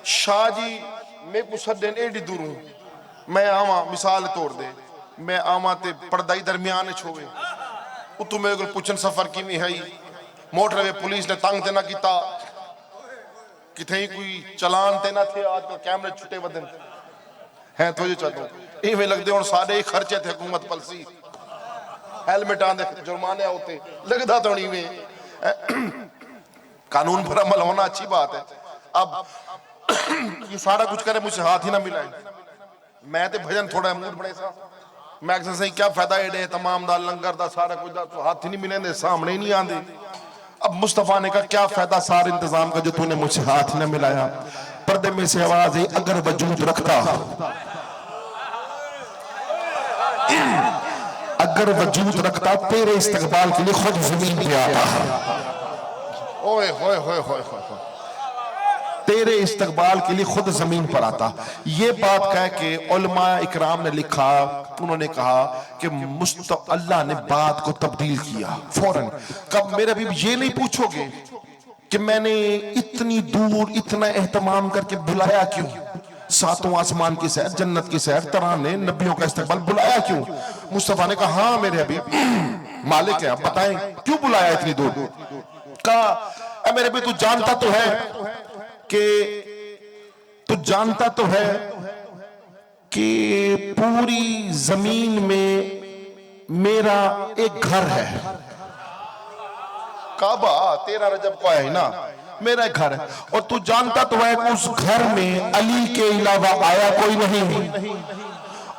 C: शाह जी मैं मुसद्दन एडी दूर हूं, मैं आवा मिसाल तोड़ दे, मैं आवा ते पर्दा ही दरमियान छोवे, तू मेरे को पुछन सफर किवें है, मोटरवे पुलिस ने तंग ते ना कीता, किथे कोई चलान ते ना थे, आजकल कैमरे छुटे वदन है, तो चलो इवें लगदे हुण सारे खर्चे थे हुकूमत पलसी, हेलमेटां दे जुर्माने होते लगदा तो नहीं में। कानून पर अमल होना अच्छी बात है। अब ये सारा कुछ करे, मुझसे हाथ ही ना मिलाए। मैं ते भजन थोड़ा मूड बड़े सा, मैं अक्सर सही क्या फायदा एडे तमाम दा लंगर दा सारा कुछ दा, तो हाथ ही नहीं मिलेंदे, सामने ही नहीं आंदे। अब मुस्तफा ने कहा क्या फायदा सारे इंतजाम का जो तूने मुझसे हाथ न मिलाया। पर्दे में से आवाज है, अगर वजूद रखता, अगर वजूद रखता तेरे इस्तकबाल के लिए खुद जमीन पे आता। ओए होए होए होए होए, तेरे इस्तकबाल के लिए खुद जमीन पर आता। ये बात कह के उलमा इकराम ने लिखा, उन्होंने कहा कि अल्लाह ने बात को तब्दील किया फौरन। कब मेरे अभी ये नहीं पूछोगे कि मैंने इतनी दूर इतना एहतमाम करके बुलाया क्यों, सातों आसमान की सैर, जन्नत की सैर, तराने, नबियों का इस्तकबाल, बुलाया क्यों। मुस्तफा ने कहा हाँ मेरे अभी मालिक है, आप बताएं क्यों बुलाया इतनी दूर। कहा मेरे अभी तू जानता तो है कि पूरी जमीन में मेरा एक घर है, काबा तेरा रजब को है ना, मेरा एक घर है, और तू जानता तो है कि उस घर में अली के अलावा आया कोई नहीं,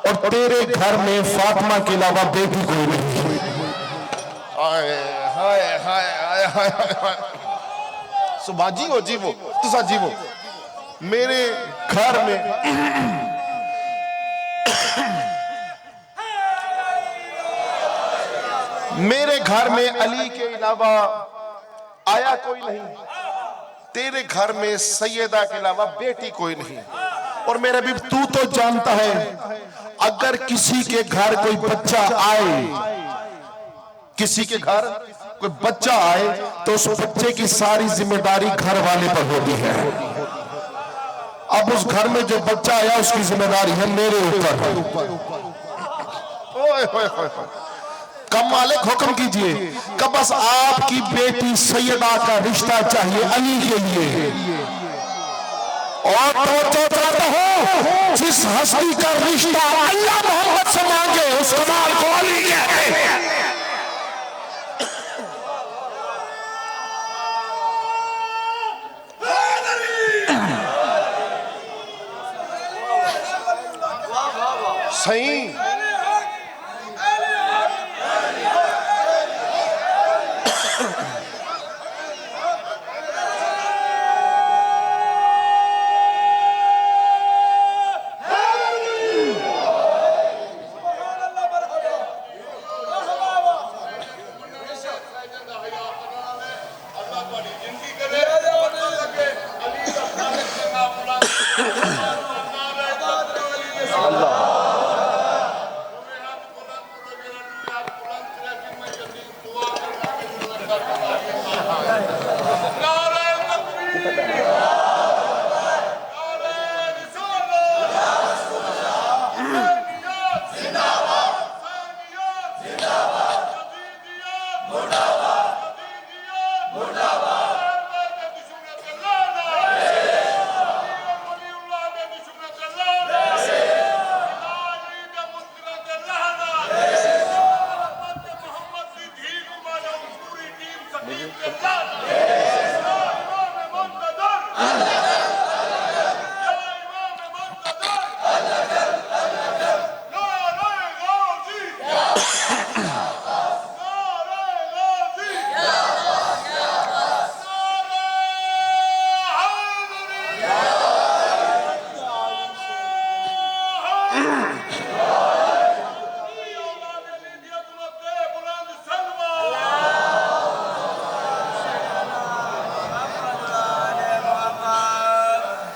C: और तेरे घर में फातिमा के अलावा बेटी कोई नहीं। हाय हाय हाय हाय हाय, सुबह जीवो जीवो तुसा जीवो। मेरे घर में मेरे घर में अली के अलावा आया कोई नहीं, तेरे घर में सैयदा के अलावा बेटी कोई नहीं। और मेरे भी तू तो जानता है, अगर किसी के घर कोई बच्चा आए, किसी के घर कोई बच्चा आए तो उस बच्चे की सारी जिम्मेदारी घर वाले पर होती है। अब उस घर में जो बच्चा आया उसकी जिम्मेदारी है मेरे ऊपर। ओए होए होए कम मालिक हुक्म कीजिए कि बस आपकी बेटी सैयदा का रिश्ता चाहिए अली के लिए। और तो चाहता हूं जिस हस्ती का रिश्ता अल्लाह मोहम्मद से मांगे उस कमाल को अली कहते हैं। सही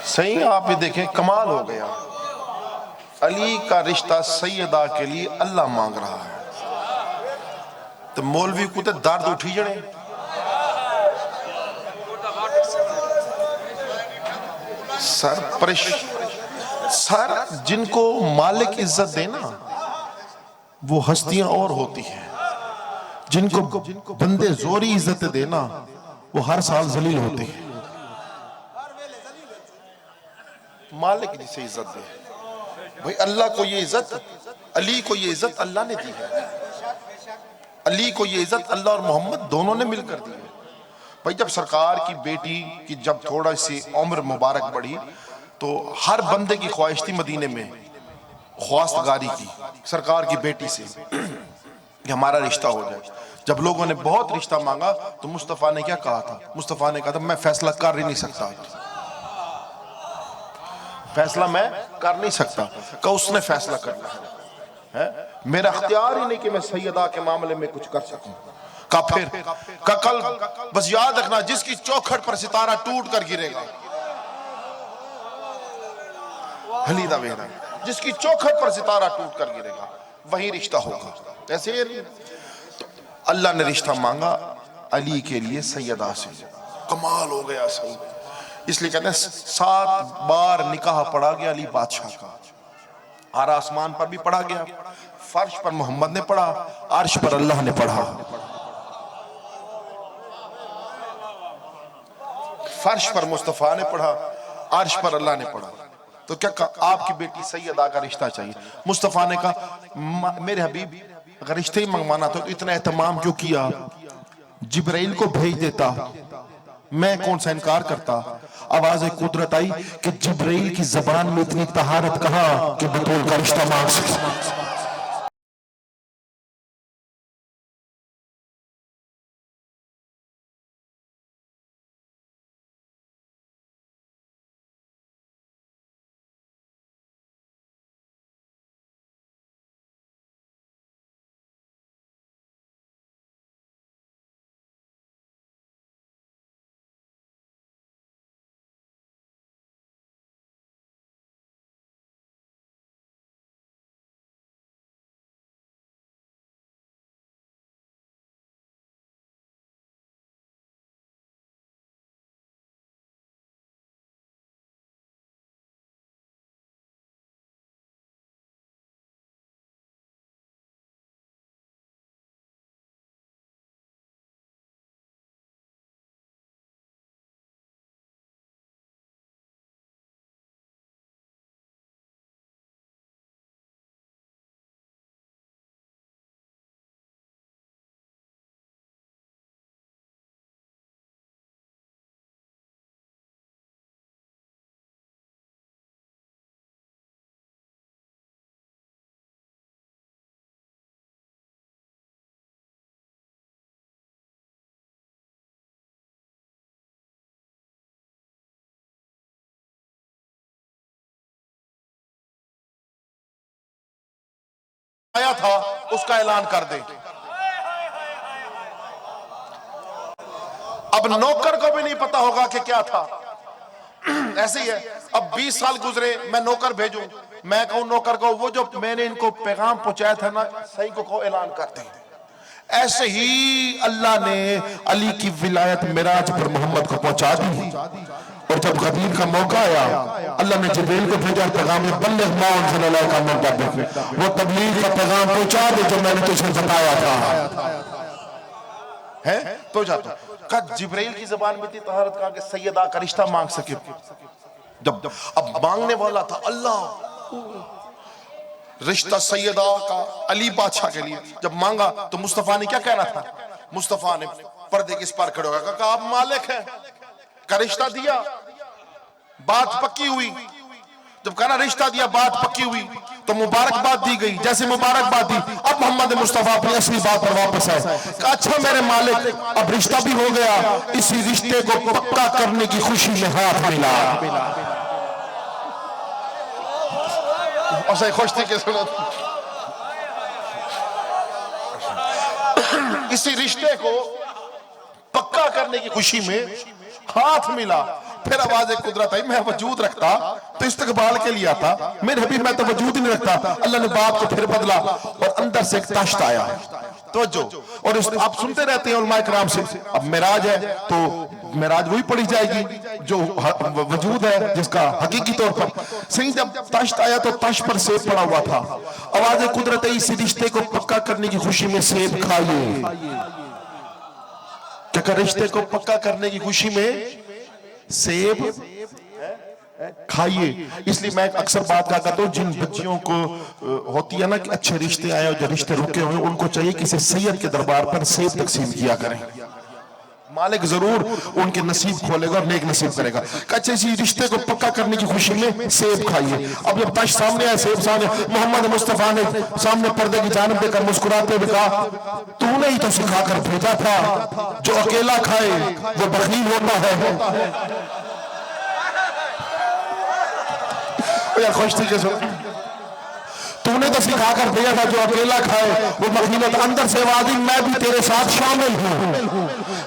C: सही आप ये देखें, कमाल हो गया। अली का रिश्ता सैयदा के लिए अल्लाह मांग रहा है तो मौलवी को तो दर्द उठी जड़े। सर जिनको मालिक इज्जत देना वो हस्तियां और होती हैं, जिनको बंदे जोरी इज्जत देना वो हर साल जलील होते हैं। मालिक जिसे इज्जत दे, भाई अल्लाह को ये इज्जत, अली को ये इज्जत अल्लाह ने दी है। अली को ये इज्जत अल्लाह और मोहम्मद दोनों ने मिलकर दी है। भाई जब सरकार की बेटी की जब थोड़ा सी उम्र मुबारक बढ़ी तो हर बंदे की ख्वाहिश थी मदीने में ख्वास्तगारी की सरकार की बेटी से कि हमारा रिश्ता हो जाए। जब लोगों ने बहुत रिश्ता मांगा तो मुस्तफ़ा ने क्या कहा था? मुस्तफ़ा ने कहा था मैं फैसला कर ही नहीं सकता, फैसला मैं कर नहीं सकता। का उसने फैसला करना है, मेरा अख्तियार ही नहीं कि मैं सैयदा के मामले में कुछ कर सकूं। का फिर का कल बस याद रखना, जिसकी चौखट पर सितारा टूट कर गिरेगा, हलीदा वेरा, जिसकी चौखट पर सितारा टूट कर गिरेगा वही रिश्ता होगा। ऐसे अल्लाह ने रिश्ता मांगा अली के लिए सैयदा से, कमाल हो गया। सही इसलिए कहते हैं 7 बार निकाह पढ़ा गया अली बादशाह का। हर आसमान पर भी पढ़ा गया, फर्श पर मोहम्मद ने पढ़ा, अर्श पर अल्लाह ने पढ़ा। फर्श पर मुस्तफा ने पढ़ा, अर्श पर अल्लाह ने पढ़ा। तो क्या कहा? आपकी बेटी सैयदा का रिश्ता चाहिए। मुस्तफा ने कहा मेरे हबीब अगर रिश्ते ही मंगवाना था तो इतना एहतमाम क्यों किया? जिब्राइल को भेज देता, मैं कौन सा इनकार करता। आवाज कुदरत आई कि जिब्राइल की जबान में इतनी तहारत कहाँ कि बतूल का रिश्ता मांग सके। आया था उसका ऐलान कर दे। अब नौकर को भी नहीं पता होगा कि क्या था। ऐसे ही है, अब 20 साल गुजरे, मैं नौकर भेजूं, मैं कहूं नौकर को वो जो मैंने इनको पैगाम पहुंचाया था ना, सही को ऐलान कर दे। ऐसे ही अल्लाह ने अली की विलायत मिराज पर मोहम्मद को पहुंचा दी। और जब गदीर का मौका आया, अल्लाह ने जिब्रील को भेजा पैगाम, बल्लिग मा उनज़िला इलैका मिन रब्बिक, वो तबलीग का पैगाम पहुंचा दे जो मैंने तुझे बताया था। है पहुंचा तो का जिब्रील की जुबान में थी तहारत का कि सैयदा का रिश्ता मांग सके। जब अब मांगने वाला था अल्लाह रिश्ता सैयदा का अली बादशाह के लिए, जब मांगा तो मुस्तफा ने क्या कहना था? मुस्तफा ने पर्दे के इस पार खड़े होकर कहा आप मालिक हैं, का रिश्ता दिया, बात पक्की हुई। जब कहना रिश्ता दिया, बात पक्की हुई, तो मुबारकबाद दी गई। जैसे मुबारकबाद दी, अब मोहम्मद मुस्तफा अपनी असली बात पर वापस आए। कहा अच्छा मेरे मालिक, अब रिश्ता भी हो गया, इसी रिश्ते को पक्का करने की खुशी में हाथ मिला। और सही खुश थी कि सुनो, इसी रिश्ते को पक्का करने की खुशी में हाथ मिला। फिर आवाज एक कुदरत आई, मैं वजूद रखता तो इस्तकबाल के लिए आता, मेरे अभी मैं तो वजूद ही नहीं रखता। अल्लाह ने बात को फिर बदला और अंदर से एक ताश्त आया। तो जो और आप सुनते रहते हैं उलमा इकराम से, अब मिराज है तो मिराज वही पढ़ी जाएगी जो वजूद है, जिसका हकीकी तौर पर सही। जब ताश्त आया तो ताश्त पर सेब पड़ा हुआ था। आवाज कुदरत आई, इस रिश्ते को पक्का करने की खुशी में सेब खाइए। क्या रिश्ते को पक्का करने की खुशी में सेब खाइए। इसलिए मैं अक्सर बात करता हूं, जिन बच्चियों को होती है ना कि अच्छे रिश्ते आए और जो रिश्ते रुके हुए, उनको चाहिए किसी सैयद के दरबार पर सेब तकसीम किया करें। मालिक जरूर उनके नसीब खोलेगा और नेक नसीब करेगा। अच्छा इसी रिश्ते को पक्का करने की खुशी में सेब खाइए। अब जब ताश सामने आया, सेब सामने, मोहम्मद मुस्तफा ने सामने पर्दे की जानिब देकर मुस्कुराते हुए कहा तूने ही तो सिखा कर भेजा था, जो अकेला खाए वो बखील होता है। यार खुश थी कैसे, तूने तो सिखा कर भेजा था जो अकेला खाए वो बखील होता। अंदर से आवाज आई, मैं भी तेरे साथ शामिल हूँ,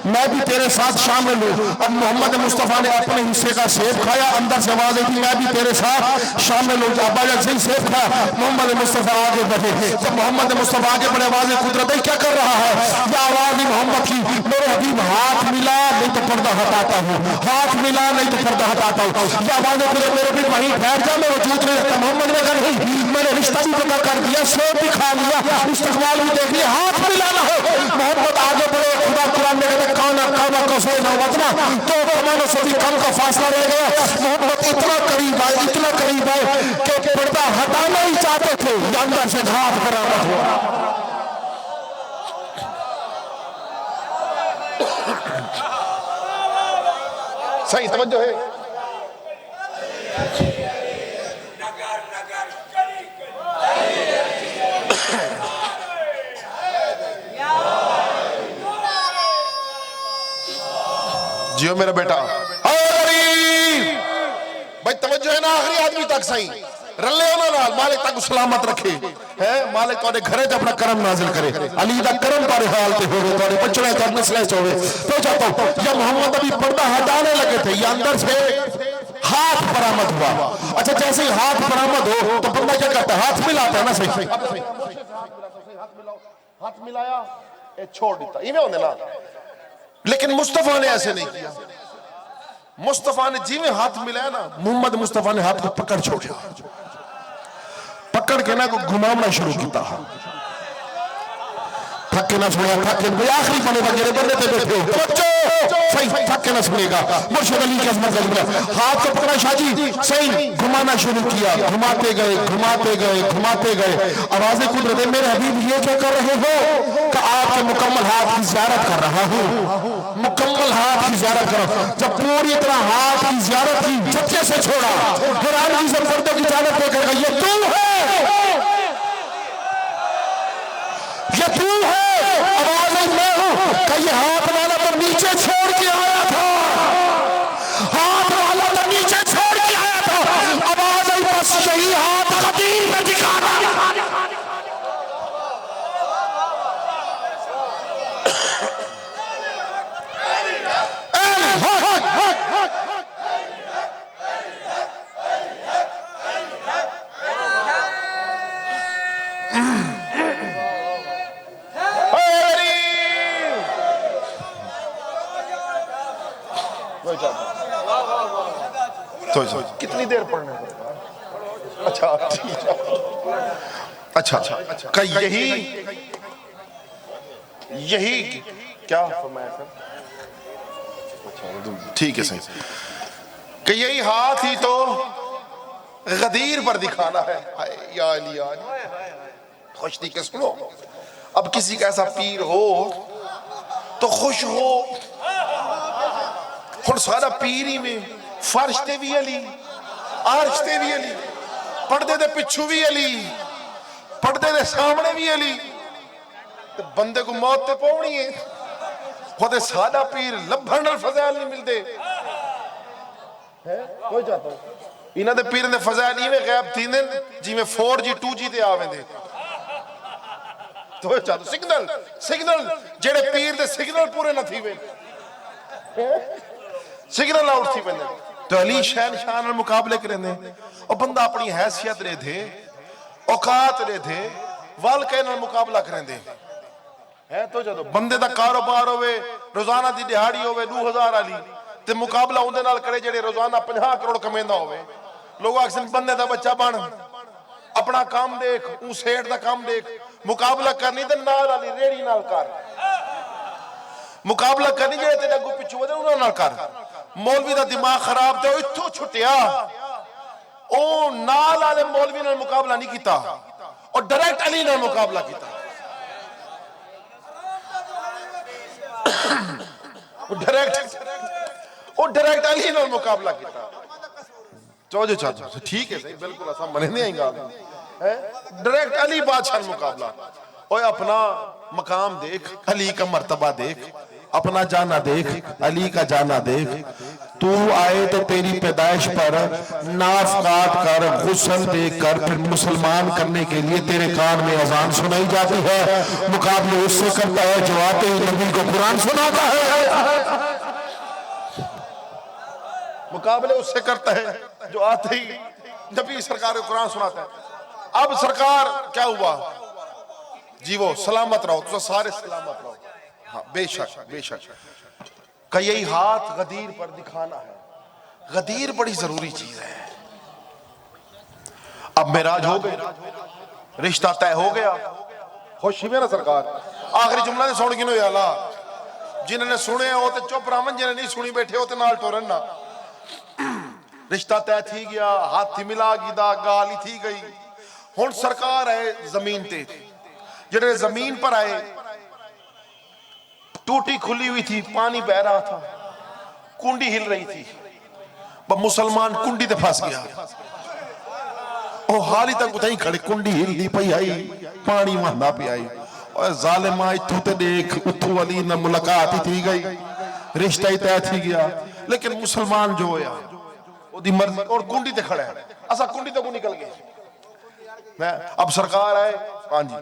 C: मैं भी तेरे साथ शामिल हूँ। अब मोहम्मद मुस्तफा ने अपने हिस्से का सेब खाया, अंदर से आवाज आई, मैं भी तेरे साथ शामिल हूँ। अब्बा जब से सेब खाया, मोहम्मद मुस्तफा आगे बढ़े। जब मोहम्मद मुस्तफा आगे बढ़े, आवाज कुदरत क्या कर रहा है? यह आवाज मोहम्मद की, मेरे हबीब हाथ मिला नहीं तो पर्दा हटाता हूँ, हाथ मिला नहीं तो पर्दा हटाता हूँ। यह आवाज मेरे भी वहीं ठहर जा, मैं वजूद नहीं रखता। मोहम्मद ने कहा नहीं, मैंने रिश्ता भी पता कर दिया, सेब भी खा लिया, इस्तकबाल भी देख लिया, हाथ मिलाना हो। मोहम्मद आगे बढ़े। खुदा कुरान में कहते काना काना कसो न वजना, तो कमानों से भी कम का फासला रह गया। मोहम्मद इतना करीब आए, इतना करीब आए कि पर्दा हटाना ही चाहते थे, अंदर से हाथ बरामद हुआ। सही तवज्जो है। जियो मेरा बेटा, भाई तवज्जो है ना, आखिरी आदमी तक सही रले होना नाल, मालिक तक सलामत रखे है। मालिक तोड़े घरे च अपना करम नाजिल करे। अली दा करम तारे हाल ते होवे, तोड़े बचड़े च नस्लें च होवे। तो चाहता हूं जब मोहम्मद अभी पर्दा हटाने लगे थे, ये अंदर से हाथ बरामद हुआ। अच्छा जैसे ही हाथ बरामद हो तो बंदा क्या करता है? हाथ मिलाता है ना। सही हाथ मिलाया, छोड़ देता, इवें होंदे ना। लेकिन मुस्तफा ने ऐसे नहीं किया। मुस्तफा ने जिवें हाथ मिलाया ना, मोहम्मद मुस्तफा ने हाथ को पकड़ छोड़ा, पकड़ के ना को घुमाना शुरू किया। थके ना सुनेगा, थके आखिरी बने बगैर बने थे बैठे हो बच्चों, सही थके ना सुनेगा। मुर्शिद अली की अजमत गली में हाथ को पकड़ा शाजी, सही घुमाना शुरू किया। घुमाते गए, घुमाते गए, घुमाते गए। आवाज़ें कुदरत, मेरे हबीब ये क्या कर रहे हो? कि आपके मुकम्मल हाथ की ज़ियारत कर रहा हूँ, मुकम्मल हाथ की ज़ियारत करो। जब पूरी तरह हाथ की ज़ियारत की झटके से छोड़ा, हैरानी से पर्दे की जानिब देखकर ये तू है, ये तू है। आवाज आई मैं हूं। कि ये हाथ वाला तो नीचे छोड़ के आया था, हाथ वाला तो नीचे छोड़ के आया था। आवाज आई बस यही हाथ कदीर में दिखाना। तो कितनी देर पढ़ने को? अच्छा ठीक है। अच्छा का यही क्या फरमाया सर? ठीक है सही कि यही हाथ ही तो गदीर पर दिखाना है। या अली खुशनी के सुनो, अब किसी का ऐसा पीर हो तो खुश हो। हुण सारा पीर ही में फर्श ते भी अली, आर्श ते भी अली, पर्दे दे पिछू भी अली, पर्दे दे सामने भी अली, तो बंदे को मौत ते पौनी है। खुद सादा पीर लभण नाल फज़ाइल नहीं मिलते है। कोई जाता इन्हां दे पीर दे फज़ाइल इवें गैब थींदे जिवें 4G 2G ते आवेंदे। तो जातो सिग्नल जेड़े पीर दे सिग्नल पूरे न थीवे, सिग्नल आउट थी बने तो अली शहनशाह नाल मुकाबले करेंदे। और बंदा अपनी हैसियत रे थे, औकात रे थे, वाल के नाल मुकाबला करेंदे है। तो जदों बंदे दा कारोबार होवे, रोजाना दी दिहाड़ी होवे 2000 वाली, ते मुकाबला उंदे नाल करे जेड़े रोजाना 50 करोड़ कमेंदा होवे। लोग अक्सर बंदे दा बच्चा बन, अपना काम देख, ऊ सेठ दा काम देख। मुकाबला करनी ते नाल वाली रेड़ी नाल कर, मुकाबला करनी जेड़े तेरे अगू पिछू वधे उन्हां नाल कर। मौलवी दा दिमाग खराब ते इत्थों छुटिया, ओ नाल वाले मौलवी नाल मुकाबला नहीं कीता और डायरेक्ट अली नाल मुकाबला कीता। डायरेक्ट अली नाल मुकाबला कीता। चौजो चाचो ठीक है सही, बिल्कुल असा मने नहीं आई गल है। डायरेक्ट अली बादशाह मुकाबला। ओए अपना मकाम देख, अली का मर्तबा देख, अपना जाना देख, अली का जाना देख। तू आए तो तेरी पैदाइश पर नाफ काट कर, गुस्ल देख कर, फिर मुसलमान करने के लिए तेरे कान में अजान सुनाई जाती है। मुकाबले उससे करता है जो आते ही नबी को कुरान सुनाता है। मुकाबले उससे करता है जो आते ही नबी सरकार को कुरान सुनाता है। अब सरकार क्या हुआ जी, वो सलामत रहो तो सारे सलामत रहो। हाँ बेशक का यही हाथ गदीर पर दिखाना है। गदीर बड़ी जरूरी चीज है। अब मेराज हो गई, रिश्ता तय हो गया, खुशी में ना सरकार। आखिरी जुमला ने सुन गिनो याला, जिन्होंने सुने वो तो चुप रामन, जिन्हें नहीं सुनी बैठे हो तो नाल टोरन ना। रिश्ता तय थी गया, हाथी मिला गिदा, गाली थी गई। हुण सरकार है जमीन ते, जेड़े जमीन पर आए, टूटी खुली हुई थी, पानी बह रहा था, कुंडी हिल रही थी। मुसलमान कुंडी ते फंस गया। ओ हाली तक उतई खड़े, कुंडी हिलदी पई आई, पानी वहंदा पिया आई। और जालिमा इत्थों ते देख, उत्थों वाली ना मुलाकात ही थी गई, रिश्ता ही तय थी गया। लेकिन मुसलमान जो होया ओदी मर्जी, और कुंडी ते खड़ा है। असा कुंडी तो को निकल गए। अब सरकार आए, हाँ जी,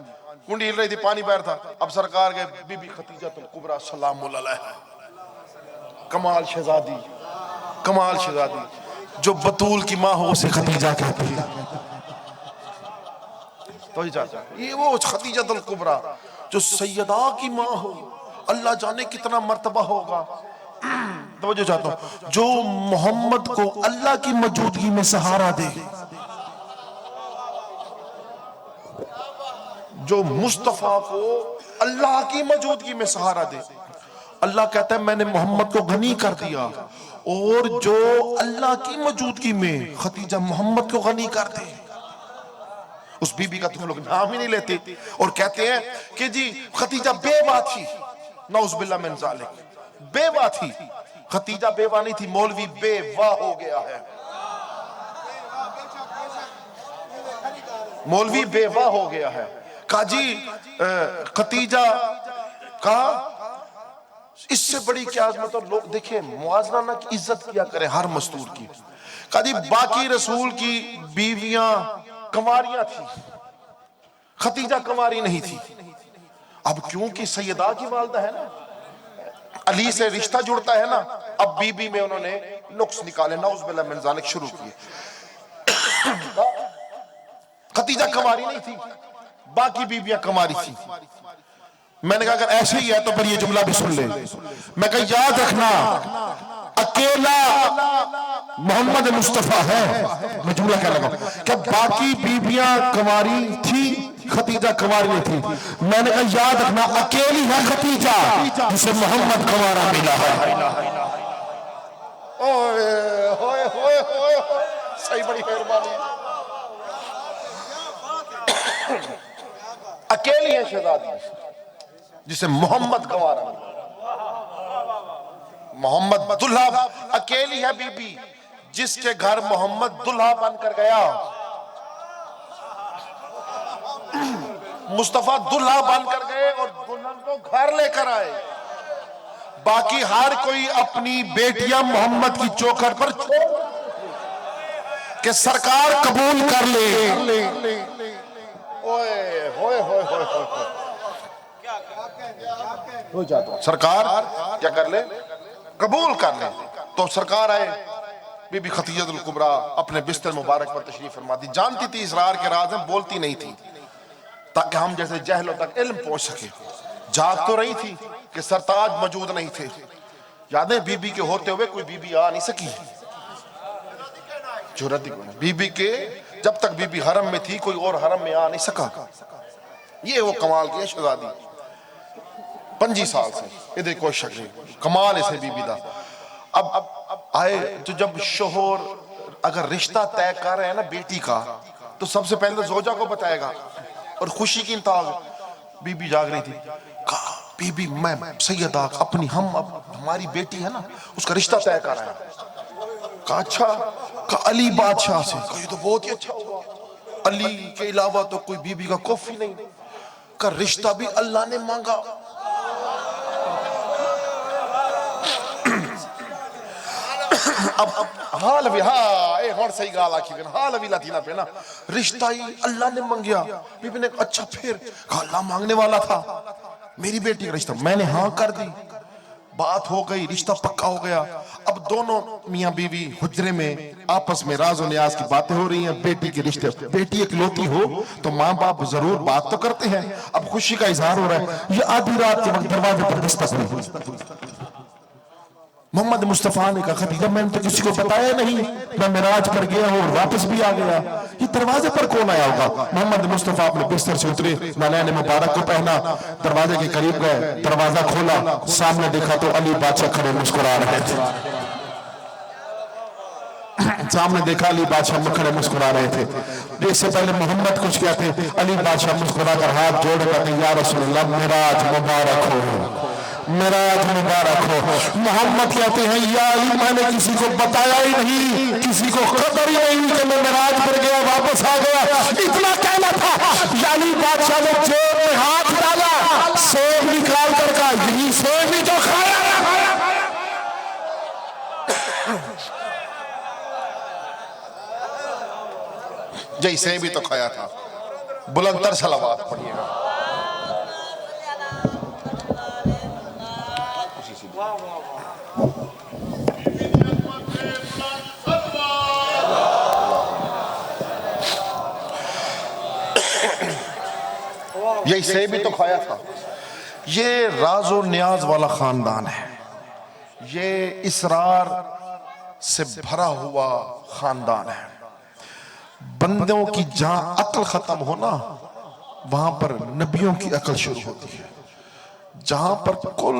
C: कुंडी हिल रही थी, पानी बह रहा था। अब सरकार गए, बीबी खतीजतुल कुबरा सलामुल अलैहा, कमाल शहजादी जो बतूल की माँ हो उसे खतीजा कहते हैं। तो ये वो खतीजतुल कुबरा जो सैयदा की माँ हो, अल्लाह जाने कितना मर्तबा होगा। तो जो चाहता हूं, जो मोहम्मद को अल्लाह की मौजूदगी में सहारा दे, जो मुस्तफा को अल्लाह की मौजूदगी में सहारा दे। अल्लाह कहता है मैंने मोहम्मद को गनी कर दिया, और जो अल्लाह की मौजूदगी में खतीजा मोहम्मद को गनी कर दे, उस बीबी का तुम लोग नाम ही नहीं लेते और कहते हैं कि जी खतीजा बेवा थी। नाउज़ुबिल्लाह मिन ज़ालिक, बेवा थी। खतीजा बेवा नहीं थी, मौलवी बेवा हो गया है। मौलवी बेवा हो गया है। काजी खतीजा का इससे बड़ी क्या आज़मत। और लोग देखिए, मुआज़ना ना की इज्जत किया करे हर मस्तूर की। काजी बाकी रसूल की बीवियां कंवारियां थी, खतीजा कंवारी नहीं थी। अब क्योंकि सैयदा की वालदा है ना, अली से रिश्ता जुड़ता है ना, अब बीबी में उन्होंने नुक्स निकाले, नाउज़ुबिल्लाह मिन ज़ालिक शुरू किए। खतीजा कंवारी नहीं थी, बाकी बीबियां कुंवारी थी। मैंने कहा अगर ऐसे ही है तो फिर ये जुमला भी सुन ले। मैं कहा याद रखना अकेला मोहम्मद मुस्तफा है। मैं जुमला कह लगा क्या बाकी बीबियां कुंवारी थी, खतीजा कुंवारी नहीं थी। मैंने कहा याद रखना अकेली है खतीजा जिसे मोहम्मद कुंवारा मिला है। ओए होए होए होए सही, बड़ी मेहरबानी। अकेली है शहजादी जिसे मोहम्मद कुंवारा मिला। मोहम्मद दुल्हा, अकेली है बीबी जिसके घर मोहम्मद दुल्हा बनकर गया। मुस्तफा दुल्हा बनकर गए और दुल्हन को घर लेकर आए। बाकी हर कोई अपनी बेटियां मोहम्मद की चौखट पर छोड़ के सरकार कबूल कर ले। ओए होए होए होए हो जाता सरकार क्या कर ले, कबूल कर ले। तो सरकार आए, बीबी खतीजतुल कुबरा अपने बिस्तर मुबारक पर तशरीफ फरमा दी। जानती थी इसरार के राज में, बोलती नहीं थी ताकि हम जैसे जहलों तक इल्म पहुंच सके। जाग तो रही थी कि सरताज मौजूद नहीं थे। यादें बीबी के होते हुए कोई बीबी आ नहीं सकी। जुर्रत बीबी के, जब तक बीबी हरम में थी कोई और हरम में आ नहीं सका। ये वो कमाल की शहजादी 25 साल से, इधर कोई शक नहीं, कमाल इसे बीबी दा। अब आए तो जब शोहर अगर रिश्ता तय कर रहे हैं ना बेटी का, तो सबसे पहले तो जोजा को बताएगा और खुशी की इंतहा। बीबी जाग रही थी, कहा बीबी मैं सैयदा अपनी हमारी बेटी है ना उसका रिश्ता तय कर रहा है। कहा अच्छा, कहा अली बादशाह से। कहा ये तो बहुत ही अच्छा हुआ, अली के अलावा तो कोई बीबी का कोफ ही नहीं। का रिश्ता भी अल्लाह ने मांगा। अब हाल भी हाँ सही गाल आखी हाल भी लाती ना पे ना, रिश्ता ही अल्लाह ने मांगया। बीबी ने अच्छा फिर कहा अल्लाह मांगने वाला था मेरी बेटी का रिश्ता, मैंने हाँ कर दी। बात हो गई, रिश्ता पक्का हो गया। अब दोनों मियां बीवी हुजरे में आपस में राज और न्याज की बातें हो रही हैं। बेटी के रिश्ते, बेटी इकलौती हो तो माँ बाप जरूर बात तो करते हैं। अब खुशी का इजहार हो रहा है। ये आधी रात के वक्त दरवाजे पर दस्तक हुई। मोहम्मद मुस्तफा ने कहा खदीजा मैंने तो किसी को बताया नहीं, मैं मिराज पर गया हूँ और वापस भी आ गया, ये दरवाजे पर कौन आया होगा। मोहम्मद मुस्तफा अपने बिस्तर से उतरे, नालैन मुबारक को पहना, दरवाजे के करीब गए, दरवाजा खोला, सामने देखा तो अली बादशाह खड़े मुस्कुरा रहे थे। सामने देखा अली बादशाह खड़े मुस्कुरा रहे थे। इससे पहले मोहम्मद कुछ कहते, अली बादशाह मुस्कुरा कर हाथ जोड़ कहते या रसूलल्लाह मिराज मुबारक हो, मिराज मुबारक हो। मोहम्मद कहते हैं या अली मैंने किसी को बताया ही नहीं, किसी को खबर ही नहीं कि मैं मिराज पर गया वापस आ गया, इतना कहना था। अली बादशाह ने जेब में हाथ डाला, सेब निकाल कर कहा यही सेब ही तो खाया। जय सेब ही तो खाया था। बुलंदतर सलावत पढ़िएगा। यही सेब भी तो खाया था। ये राजो न्याज वाला खानदान है, ये इसरार से भरा हुआ खानदान है। बंदों की जहां अक्ल खत्म हो ना वहां पर नबियों की अक्ल शुरू होती है। जहां पर कुल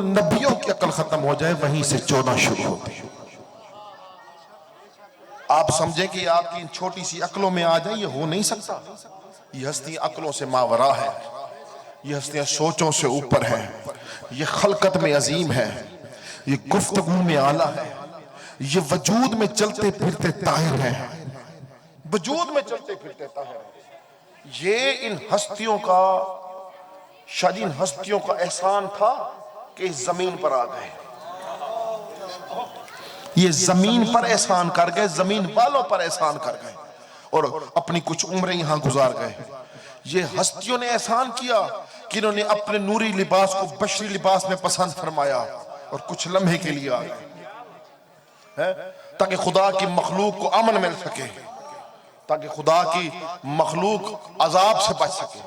C: नबियों की अक्ल खत्म हो जाए वहीं से 14 शुरू होती है। आप समझे कि आपकी इन छोटी सी अक्लों में आ जाए, ये हो नहीं सकता। ये हस्तियां अक्लों से मावरा है, ये हस्तियां सोचों से ऊपर है, ये खलकत में अजीम है, ये गुफ्तगू में आला है, ये वजूद में चलते फिरते ताहिर है, वजूद में चलते फिरते ताहिर है। ये इन हस्तियों का शायद इन हस्तियों का एहसान था कि इस जमीन पर आ गए। ये जमीन पर एहसान कर गए, जमीन वालों पर एहसान कर गए और अपनी कुछ उम्रें यहां गुजार गए। ये हस्तियों ने एहसान किया कि इन्होंने अपने नूरी लिबास को बशरी लिबास में पसंद फरमाया और कुछ लम्हे के लिए आ गए ताकि खुदा की मखलूक को अमन मिल सके, ताकि खुदा की मखलूक अजाब से बच सके।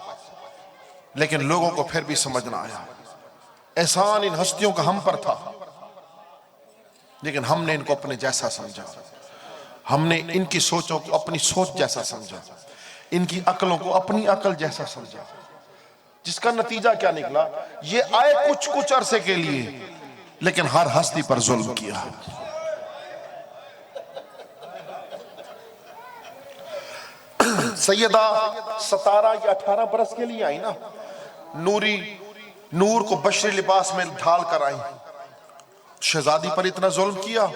C: लेकिन लोगों को फिर भी समझ ना आया। एहसान इन हस्तियों का हम पर था, लेकिन हमने इनको अपने जैसा समझा, हमने इनकी सोचों को अपनी सोच जैसा समझा, इनकी अकलों को अपनी अकल जैसा समझा, जिसका नतीजा क्या निकला? ये आए कुछ अरसे के लिए, लेकिन हर हस्ती पर जुल्म किया। सैयदा 17 या 18 बरस के लिए आई ना, नूर को बशरी लिबास में ढाल कर आई। शहजादी पर इतना जुल्म किया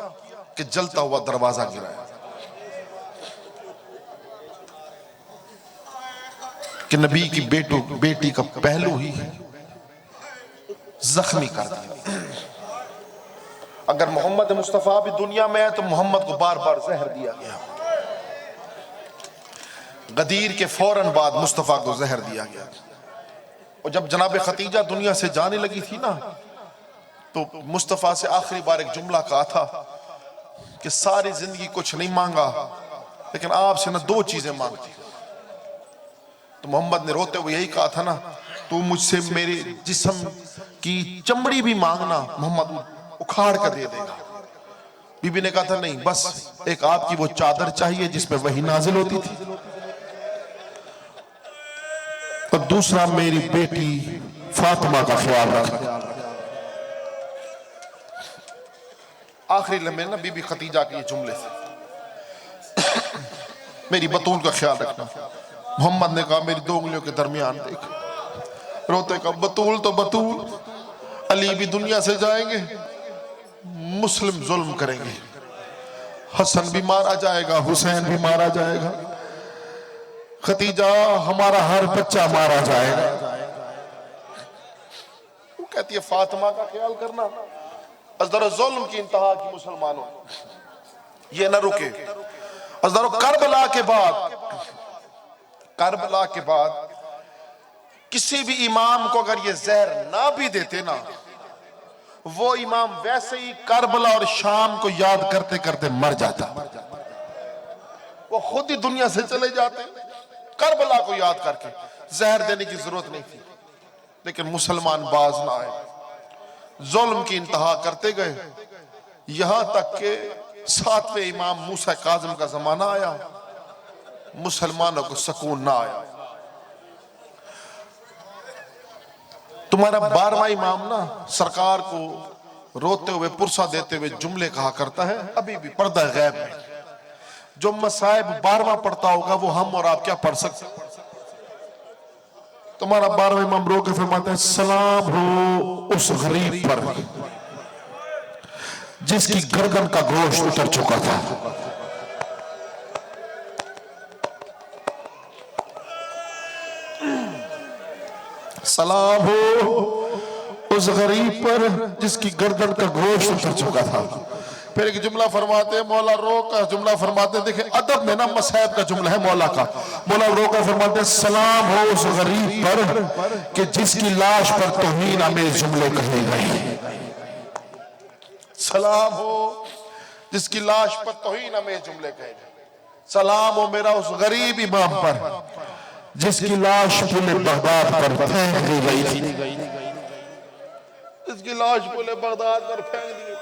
C: कि जलता हुआ दरवाजा गिराया, कि नबी की बेटी का पहलू ही जख्मी कर दिया। अगर मोहम्मद मुस्तफा भी दुनिया में है तो मोहम्मद को बार बार जहर दिया गया। गदीर के फौरन बाद मुस्तफा को जहर दिया गया। और जब जनाब खतीजा दुनिया से जाने लगी थी ना, तो मुस्तफा से आखिरी बार एक जुमला कहा था कि सारी जिंदगी कुछ नहीं मांगा, लेकिन आपसे ना 2 चीजें मांगती। तो मोहम्मद ने रोते हुए यही कहा था ना, तू मुझसे मेरे जिस्म की चमड़ी भी मांगना, मोहम्मद उखाड़ कर दे देगा। बीबी ने कहा था नहीं, बस एक आपकी वो चादर चाहिए जिसपे वही नाजिल होती थी, और दूसरा मेरी बेटी फातिमा का ख्याल रखना। आखिरी लम्हे ना बीबी खतीजा के ये जुमले से, मेरी बतूल का ख्याल रखना। मोहम्मद ने कहा मेरी 2 उंगलियों के दरमियान देख। रोते का बतूल तो बतूल, अली भी दुनिया से जाएंगे, मुस्लिम जुल्म करेंगे, हसन भी मारा जाएगा, हुसैन भी मारा जाएगा, खतीजा हमारा हर बच्चा मारा जाएगा। वो कहती है फातिमा का ख्याल करना। अज़दर जुल्म की इंतहा की मुसलमानों, ये न रुके। अज़दर करबला के बाद किसी भी इमाम को अगर ये जहर ना भी देते ना, वो इमाम वैसे ही करबला और शाम को याद करते करते मर जाता। वो खुद ही दुनिया से चले जाते करबला को याद करके। जहर देने की जरूरत नहीं थी, लेकिन मुसलमान बाज ना आए, जुल्म की इंतहा करते गए, यहां तक के 7वें इमाम मूसा काज़िम का जमाना आया, मुसलमानों को सुकून ना आया। तुम्हारा 12वां इमाम ना सरकार को रोते हुए पुरसा देते हुए जुमले कहा करता है, अभी भी पर्दा गैब में। जो मसाइब 12वां पढ़ता होगा वो हम और आप क्या पढ़ सकते। तुम्हारा 12वां इमाम रो के फरमाते हैं, सलाम हो उस गरीब पर जिसकी गर्दन का गोश्त उतर चुका था। सलाम हो उस गरीब पर जिसकी गर्दन का गोश्त उतर चुका था। फिर एक जुमला फरमाते हैं, मौला रो का जुमला फरमाते हैं। देखिए अदब में ना मसाइब का जुमला है मौला का। मौला रो का फरमाते हैं, सलाम हो उस गरीब पर कि जिसकी लाश पर तौहीन आमेज़ जुमले कहे गए। सलाम हो जिसकी लाश पर तौहीन आमेज़ जुमले कहे गए। सलाम हो मेरा उस गरीब इमाम पर जिसकी लाश पूरे बगदाद पर फेंक दी गई थी। इसकी लाश पूरे बगदाद पर फेंक दी।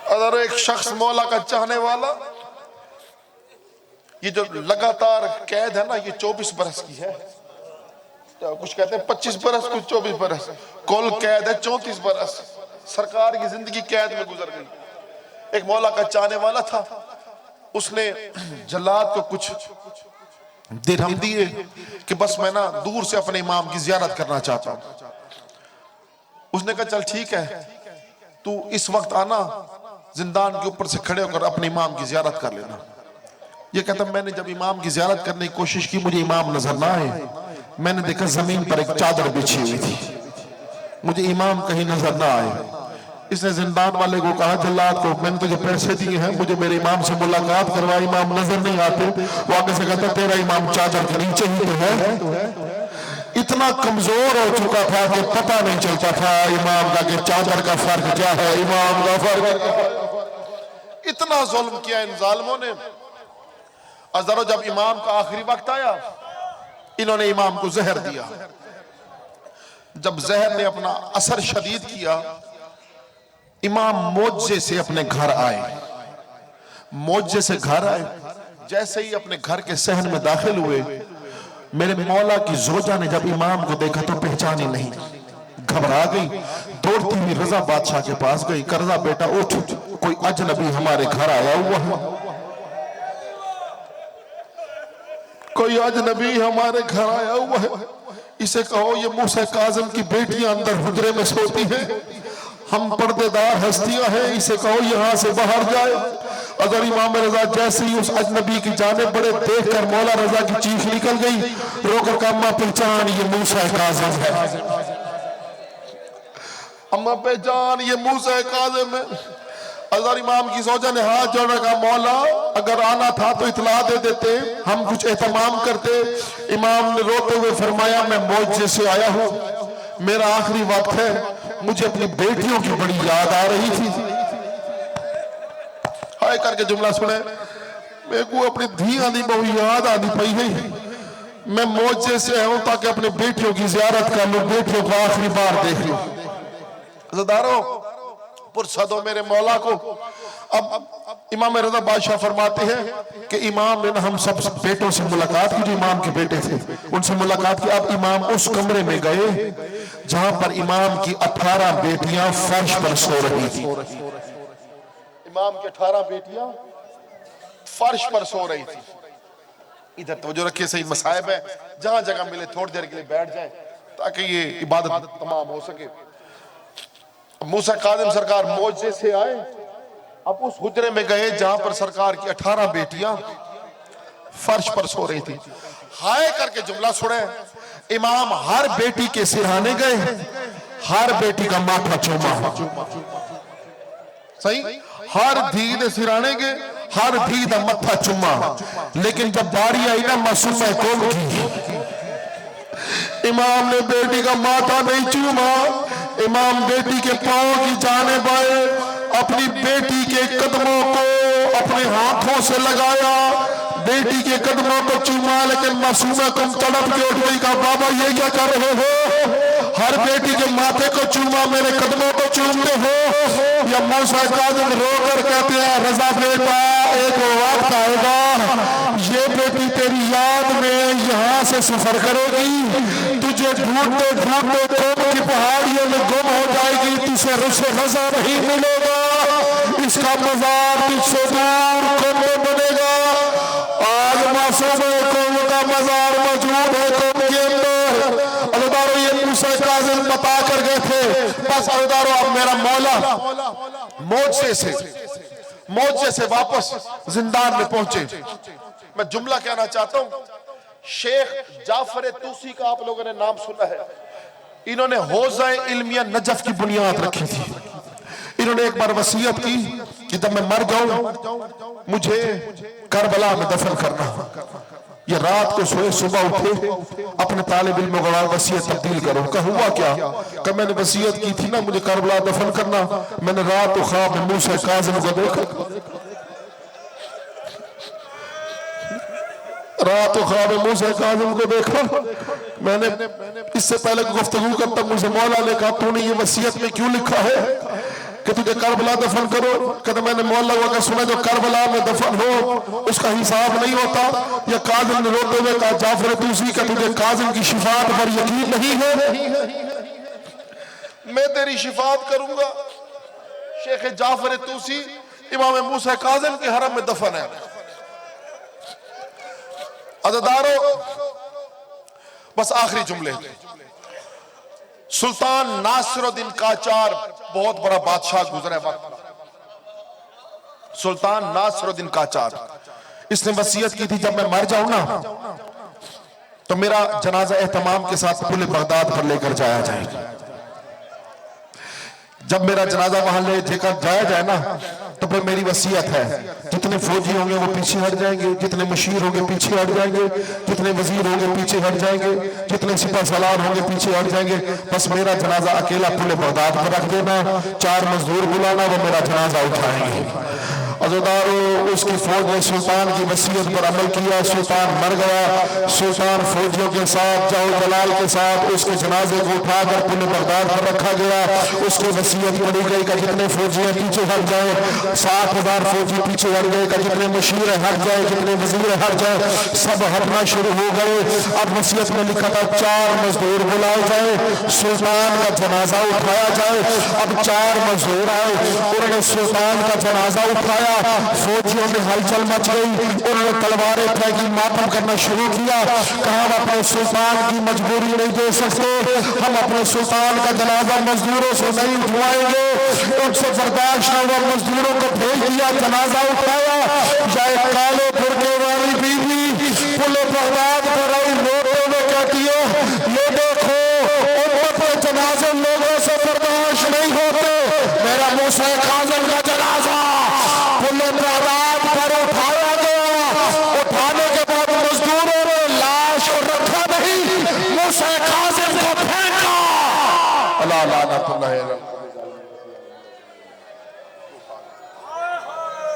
C: अगर एक शख्स मौला का चाहने वाला, ये जो लगातार कैद है ना, ये 24 बरस की है। तो कुछ कहते हैं 25 बरस, कुछ 24 बरस, कुल कैद है 34 बरस। सरकार की जिंदगी कैद में गुजर गई। एक मौला का चाहने वाला था, उसने जल्लाद को कुछ दिरहम दिए कि बस मैं ना दूर से अपने इमाम की जियारत करना चाहता हूं। उसने कहा चल ठीक है, तू इस वक्त आना, जिंदान के ऊपर से खड़े होकर अपने इमाम की जियारत कर लेना। ये कहता मैंने जब इमाम की जियारत करने की कोशिश की, मुझे इमाम नजर ना आए। मैंने देखा जमीन पर एक चादर बिछी हुई थी, मुझे इमाम कहीं नजर ना आए। इसने जिंदान वाले को कहा, जल्लाद को, मैंने तुझे पैसे दिए हैं, मुझे मेरे इमाम से मुलाकात करवा, इमाम नजर नहीं आते। वो आगे से कहता तेरा इमाम चादर के नीचे ही तो है। इतना कमजोर हो चुका था कि पता नहीं चलता था इमाम का कि चादर का फर्क क्या है, इमाम का फर्क। इतना जुल्म किया इन जालिमों ने अज़रो जब इमाम का आखिरी वक्त आया, इन्होंने इमाम को जहर दिया। जब जहर ने अपना असर शदीद किया, इमाम मोजे से अपने घर आए। मोजे से घर आए, जैसे ही अपने घर के सहन में दाखिल हुए, मेरे मौला की जोजा ने जब इमाम को देखा तो पहचानी नहीं, घबरा गई, दौड़ती हुई रजा बादशाह के पास गई। रजा बेटा उठ, कोई अजनबी हमारे घर आया हुआ है, कोई अजनबी हमारे घर आया हुआ है, इसे कहो ये मूसा काज़िम की बेटियां अंदर हुजरे में सोती हैं, हम पर्देदार हस्तियां हैं, इसे कहो यहां से बाहर जाए। अगर इमाम रजा जैसे ही उस अजनबी की जानिब बढ़े, देखकर मौला रजा की चीख निकल गई, रोकर का अम्मा पहचान ये मूसा काज़िम है, अम्मा पहचान ये मूसा काज़िम है। अजहर इमाम की जोजा ने हाथ जोड़कर कहा, मौला अगर आना था तो इतला दे देते, हम कुछ एहतमाम करते। इमाम ने रोते हुए फरमाया, मैं मौजे से आया हूं, मेरा आखिरी वक्त है, मुझे अपनी बेटियों की बड़ी याद आ रही थी। हाय करके जुमला सुने, मेरे को अपनी धियां दी बहु याद आनी पई है, मैं मौजे से आया हूं ताकि अपनी बेटियों की जियारत कर लूं, बेटियों को आखिरी बार देख लूं। अज़दारों पुरसा दो मेरे मौला को। अब इमाम रज़ा बादशाह फरमाते हैं कि इमाम ने हम सब बेटों से मुलाकात की, जो इमाम के बेटे थे उनसे मुलाकात की। अब इमाम उस कमरे में गए जहां पर इमाम की 18 बेटियां फर्श पर सो रही थी। इमाम की 18 बेटियां फर्श पर सो रही थी। इधर तवज्जो रखिए, सही मसाइब है, जहां जगह मिले थोड़ी देर के लिए बैठ जाए ताकि ये इबादत तमाम हो सके। मूसा काज़िम सरकार मौजे से आए, अब उस हुजरे में गए जहां पर सरकार की 18 बेटियां फर्श पर सो रही थी। हाय करके जुमला सुने, इमाम हर बेटी के सिरहाने गए, हर बेटी का माथा चूमा, सही, हर धी ने सिरहाने गए, हर धी का मत्था चूमा। लेकिन जब बारी आई ना मासूमा कौम की, इमाम ने बेटी का माथा नहीं चूमा, इमाम बेटी के पांव की जाने पाए, अपनी बेटी के कदमों को अपने हाथों से लगाया, बेटी के कदमों को चूमा। लेकिन मासूमा तुम तड़प के उठ गई, कहा बाबा ये क्या कर रहे हो, हर बेटी के माथे को चूमा, मेरे कदमों को चूमते हो। या मूसा काज़िम रोकर कहते हैं, रज़ा बेटा एक वक्त आएगा, ये बेटी तेरी याद में यहाँ से सफर करेगी, तुझे ढूंढते ढूंढते कौम की पहाड़ियों में गुम हो जाएगी, तुझे रुसे रज़ा नहीं मिलेगा, इसका मज़ार तुझसे दूर कौम में बनेगा। आज मासूम कौम का मज़ार मौजूद है कौम के अंदर। अल्लाह ये मूसा काज़िम बता कर गए थे। बस अल्लाह अब मेरा मौला मौजे से वापस जिंदान में पहुंचे। मैं जुमला कहना चाहता हूं, शेख जाफर तूसी का आप लोगों ने नाम सुना है, इन्होंने हौज़ा इल्मिया नजफ की बुनियाद रखी थी। इन्होंने एक बार वसीयत की कि जब मैं मर जाऊं मुझे करबला में दफन करना। ये रात को सोए, सुबह उठे, अपने तालिब इल्म को वसीयत तब्दील करो। कहा हुआ क्या? कहा मैंने वसीयत की थी ना मुझे करबला दफन करना, मैंने रात को ख्वाब में मूसा काज़िम को देखा, रात को ख्वाब में मूसा काज़िम को देखा। मैंने इससे पहले गुफ्तगू करता मुझे मौला ने कहा तूने ये वसीयत में क्यों लिखा है कि तुझे करबला दफन करो? कहते मैंने मौला का सुना जो करबला में दफन हो उसका हिसाब नहीं होता। या काज़िम ने रोते हुए कहा जाफर तूसी का तुझे काज़िम की शिफात पर यकीन नहीं है? मैं तेरी शिफात करूंगा। शेख जाफर तूसी इमाम मूसा काज़िम के हरम में दफन है। अज़दारों बस आखिरी जुमले, सुल्तान नासिरुद्दीन काचार बहुत बड़ा बादशाह गुजरा वक्त, सुल्तान नासिरुद्दीन काचार, इसने वसीयत की थी जब मैं मर जाऊं ना तो मेरा जनाजा एहतमाम के साथ पुल बगदाद पर लेकर जाया जाए। जब मेरा जनाजा वहां ले लेकर जाया जाए ना तो फिर मेरी वसीयत है जितने फौजी होंगे वो पीछे हट जाएंगे, जितने मशीर होंगे पीछे हट जाएंगे, जितने वजीर होंगे पीछे हट जाएंगे, जितने सिपह सलार होंगे पीछे हट जाएंगे। बस मेरा जनाजा अकेला पुल बगदाद पर रख देना, 4 मजदूर बुलाना, वो मेरा जनाजा उठाएंगे।
D: अज़दारो उसकी फौज ने सुल्तान की वसीयत पर अमल किया, सुल्तान मर गया। सुल्तान फौजियों के साथ जाओ जलाल के साथ उसके जनाजे को उठाकर पुल बगदाद पर रखा गया। उसकी वसीयत पड़ी गई कि जितने फौजी पीछे हट जाए, 60,000 फौजी पीछे हट गए कि जितने मशीर हट जाए, जितने वजीर हट जाए, सब हटना शुरू हो गए। अब वसीयत में लिखा था 4 मजदूर बुलाए जाए, सुल्तान का जनाजा उठाया जाए। अब 4 मजदूर आए, उन्होंने सुल्तान का जनाजा उठाया। फौजियों में हलचल मच गई, उन्होंने तलवारें फेंकी, मातम करना शुरू किया। कहा हम अपने सुल्तान की मजबूरी नहीं दे सकते, हम अपने सुल्तान का जनाजा मजदूरों से नहीं उठवाएंगे। उनसे बर्दाश्त न हुआ, मजदूरों को भेज दिया, जनाजा उठाया। जाए काले बुरके वाली बीवी पुल बगदाद पर आई, रोते हुए कहती है ये देखो उम्मत के जनाजे लोगों से बर्दाश्त नहीं होते। मेरा मूसा काज़िम का जनाजा पुल बगदाद पर उठाया गया। उठाने के बाद मजदूरों ने लाश रखा नहीं, मूसा काज़िम को फेंका। अल्लाह लानतुल्लाह अलैहि।